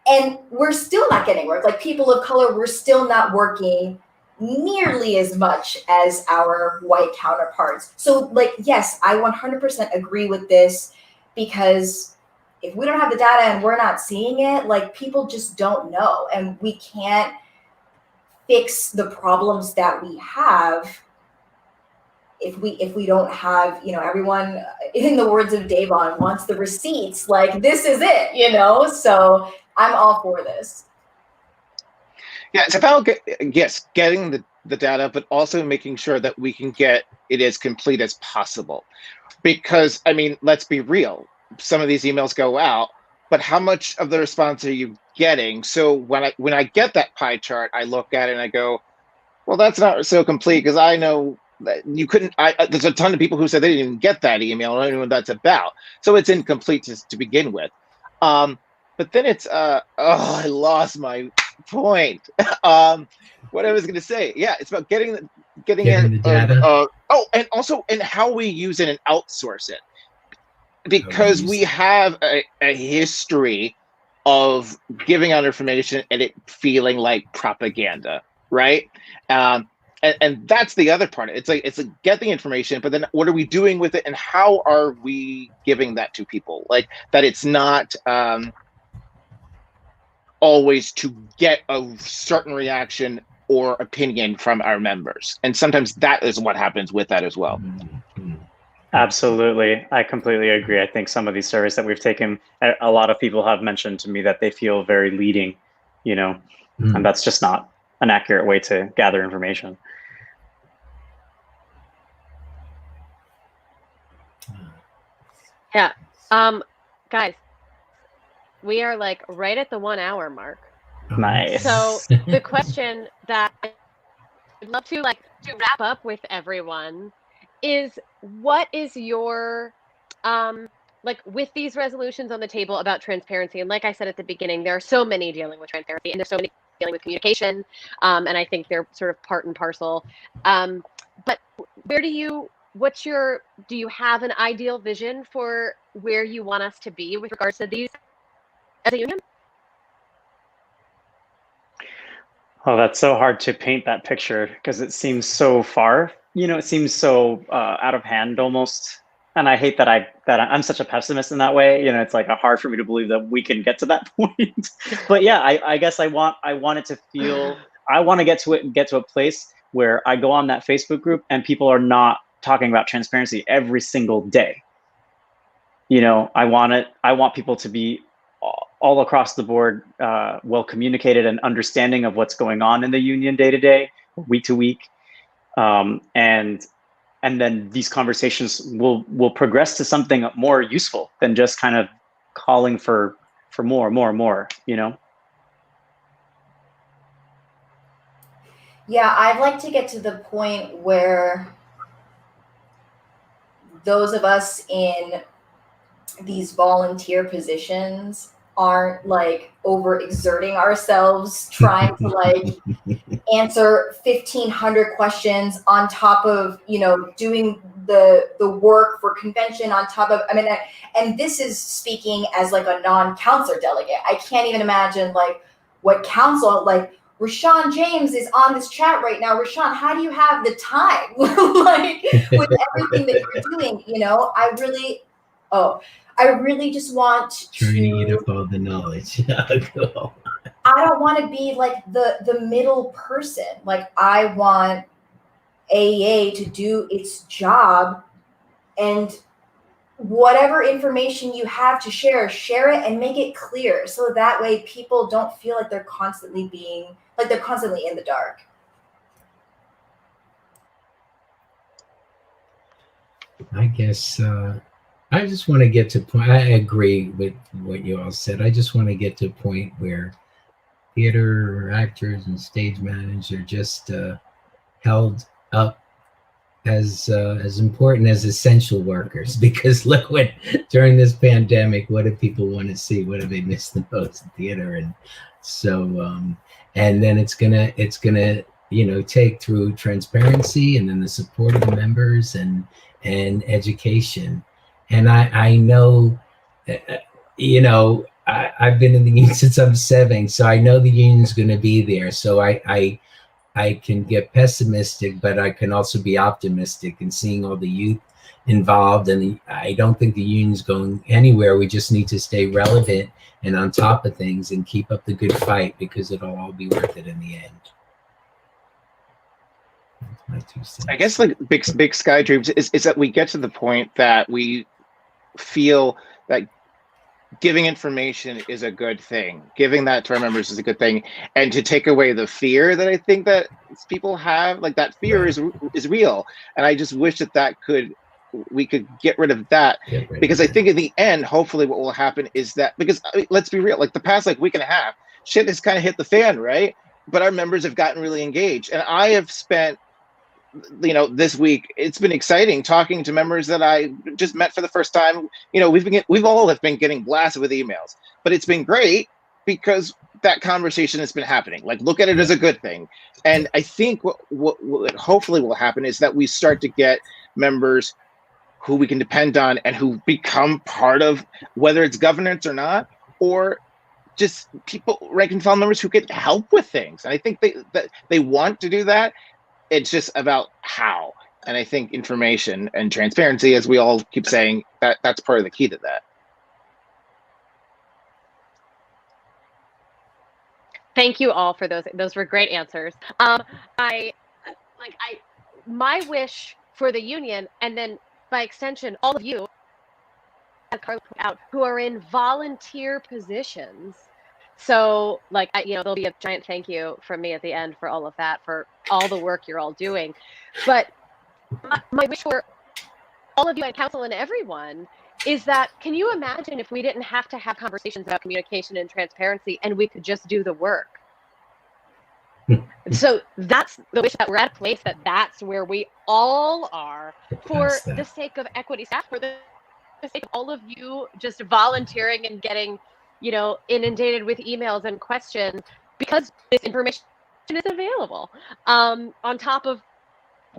and we're still not getting work. Like people of color, we're still not working nearly as much as our white counterparts. So like, yes, I 100% agree with this, because if we don't have the data and we're not seeing it, like people just don't know, and we can't fix the problems that we have if we don't have, everyone, in the words of Davon, wants the receipts. Like this is it, So I'm all for this. Yeah, it's about getting the data, but also making sure that we can get it as complete as possible. Because I mean, let's be real. Some of these emails go out, but how much of the response are you getting? So when I get that pie chart, I look at it and I go, well, that's not so complete, because I know that you couldn't. There's a ton of people who said they didn't even get that email. I don't know what that's about. So it's incomplete to begin with. But then it's I lost my point. What I was going to say, yeah, it's about getting the data. And also how we use it and outsource it. because we have a history of giving out information and it feeling like propaganda, right? And that's the other part. It's like get the information, but then what are we doing with it, and how are we giving that to people? Like that, it's not always to get a certain reaction or opinion from our members, and sometimes that is what happens with that as well. Absolutely. I completely agree. I think some of these surveys that we've taken, a lot of people have mentioned to me that they feel very leading, and that's just not an accurate way to gather information. Yeah. Guys, we are like right at the 1 hour mark. Nice. So the question that I'd love to wrap up with everyone is, what is your with these resolutions on the table about transparency, and like I said at the beginning, there are so many dealing with transparency, and there's so many dealing with communication, and I think they're sort of part and parcel. But do you have an ideal vision for where you want us to be with regards to these as a union? Oh, that's so hard to paint that picture because it seems so far. It seems so out of hand almost. And I hate that I'm such a pessimist in that way. It's like hard for me to believe that we can get to that point. But yeah, I guess I want it to feel. I want to get to a place where I go on that Facebook group and people are not talking about transparency every single day. I want people to be all across the board, well communicated and understanding of what's going on in the union day to day, week to week, and then these conversations will progress to something more useful than just kind of calling for more. Yeah, I'd like to get to the point where those of us in these volunteer positions aren't overexerting ourselves trying to answer 1,500 questions on top of doing the work for convention on top of, and this is speaking as a non-counselor delegate. I can't even imagine what council, Rashawn James is on this chat right now. Rashawn, how do you have the time with everything that you're doing? I really just want trying to eat up all the knowledge. Cool. I don't want to be the middle person. I want AEA to do its job, and whatever information you have to share it and make it clear, so that way people don't feel like they're constantly in the dark. I guess I just want to get to a point. I agree with what you all said. I just want to get to a point where theater actors and stage managers are just held up as important as essential workers. Because look, during this pandemic, what do people want to see? What do they miss the most in theater? And so, and then it's gonna take through transparency, and then the support of the members and education. And I know, I've been in the union since I'm 7, so I know the union's going to be there. So I can get pessimistic, but I can also be optimistic in seeing all the youth involved. And I don't think the union's going anywhere. We just need to stay relevant and on top of things and keep up the good fight, because it'll all be worth it in the end. That's my 2 cents. I guess big sky dreams is that we get to the point that we feel that giving information is a good thing. Giving that to our members is a good thing. And to take away the fear that I think that people have, that fear is real. And I just wish that we could get rid of that, because I think in the end, hopefully what will happen is that, because let's be real, the past week and a half, shit has kind of hit the fan, right? But our members have gotten really engaged. And I have spent this week, it's been exciting talking to members that I just met for the first time. We've all been getting blasted with emails, but it's been great because that conversation has been happening. Look at it as a good thing. And I think what hopefully will happen is that we start to get members who we can depend on and who become part of, whether it's governance or not, or just people, rank and file members who can help with things. And I think they want to do that. It's just about how. And I think information and transparency, as we all keep saying, that's part of the key to that. Thank you all for those. Those were great answers. My wish for the union, and then by extension, all of you, as Carla put out, who are in volunteer positions. So, there'll be a giant thank you from me at the end for all of that, for all the work you're all doing. But my wish for all of you at council and everyone is that, can you imagine if we didn't have to have conversations about communication and transparency and we could just do the work? So that's the wish, that we're at a place that's where we all are, for the sake of equity staff, for the sake of all of you just volunteering and getting, inundated with emails and questions, because this information is available. On top of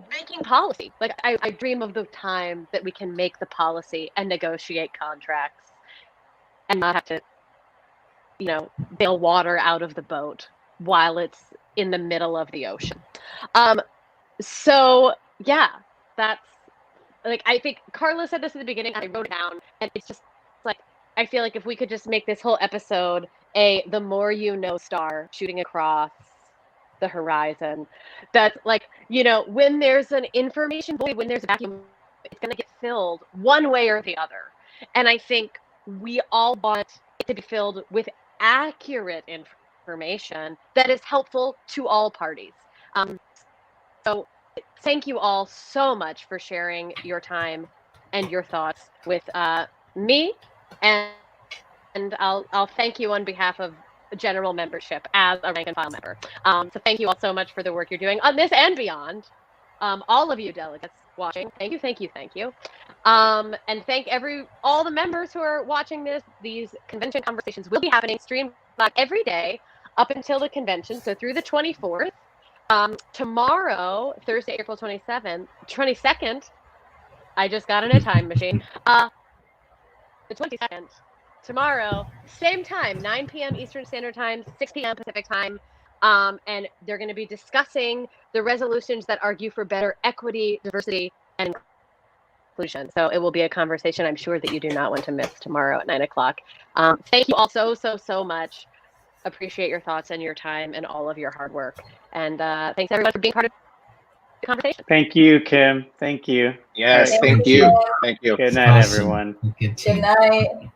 making policy, I dream of the time that we can make the policy and negotiate contracts and not have to, bail water out of the boat while it's in the middle of the ocean. So yeah, that's I think Carla said this at the beginning, and I wrote it down, and it's just I feel like if we could just make this whole episode the more you know star shooting across the horizon, that's when there's an information void, when there's a vacuum, it's going to get filled one way or the other. And I think we all want it to be filled with accurate information that is helpful to all parties. So thank you all so much for sharing your time and your thoughts with me, and I'll thank you on behalf of general membership as a rank and file member. So thank you all so much for the work you're doing on this and beyond. All of you delegates watching, thank you. And thank all the members who are watching this. These convention conversations will be happening streamed every day up until the convention, so through the 24th. Tomorrow, Thursday, April 22nd, I just got in a time machine. The 22nd, tomorrow, same time, 9 p.m. Eastern Standard Time, 6 p.m. Pacific Time. And they're going to be discussing the resolutions that argue for better equity, diversity, and inclusion. So it will be a conversation I'm sure that you do not want to miss tomorrow at 9 o'clock. Thank you all so much. Appreciate your thoughts and your time and all of your hard work. And thanks everyone for being part of the conversation. Thank you, Kim. Thank you. Yes, Thank thank you. you. Thank you. Good night, Awesome. everyone. Good Good night.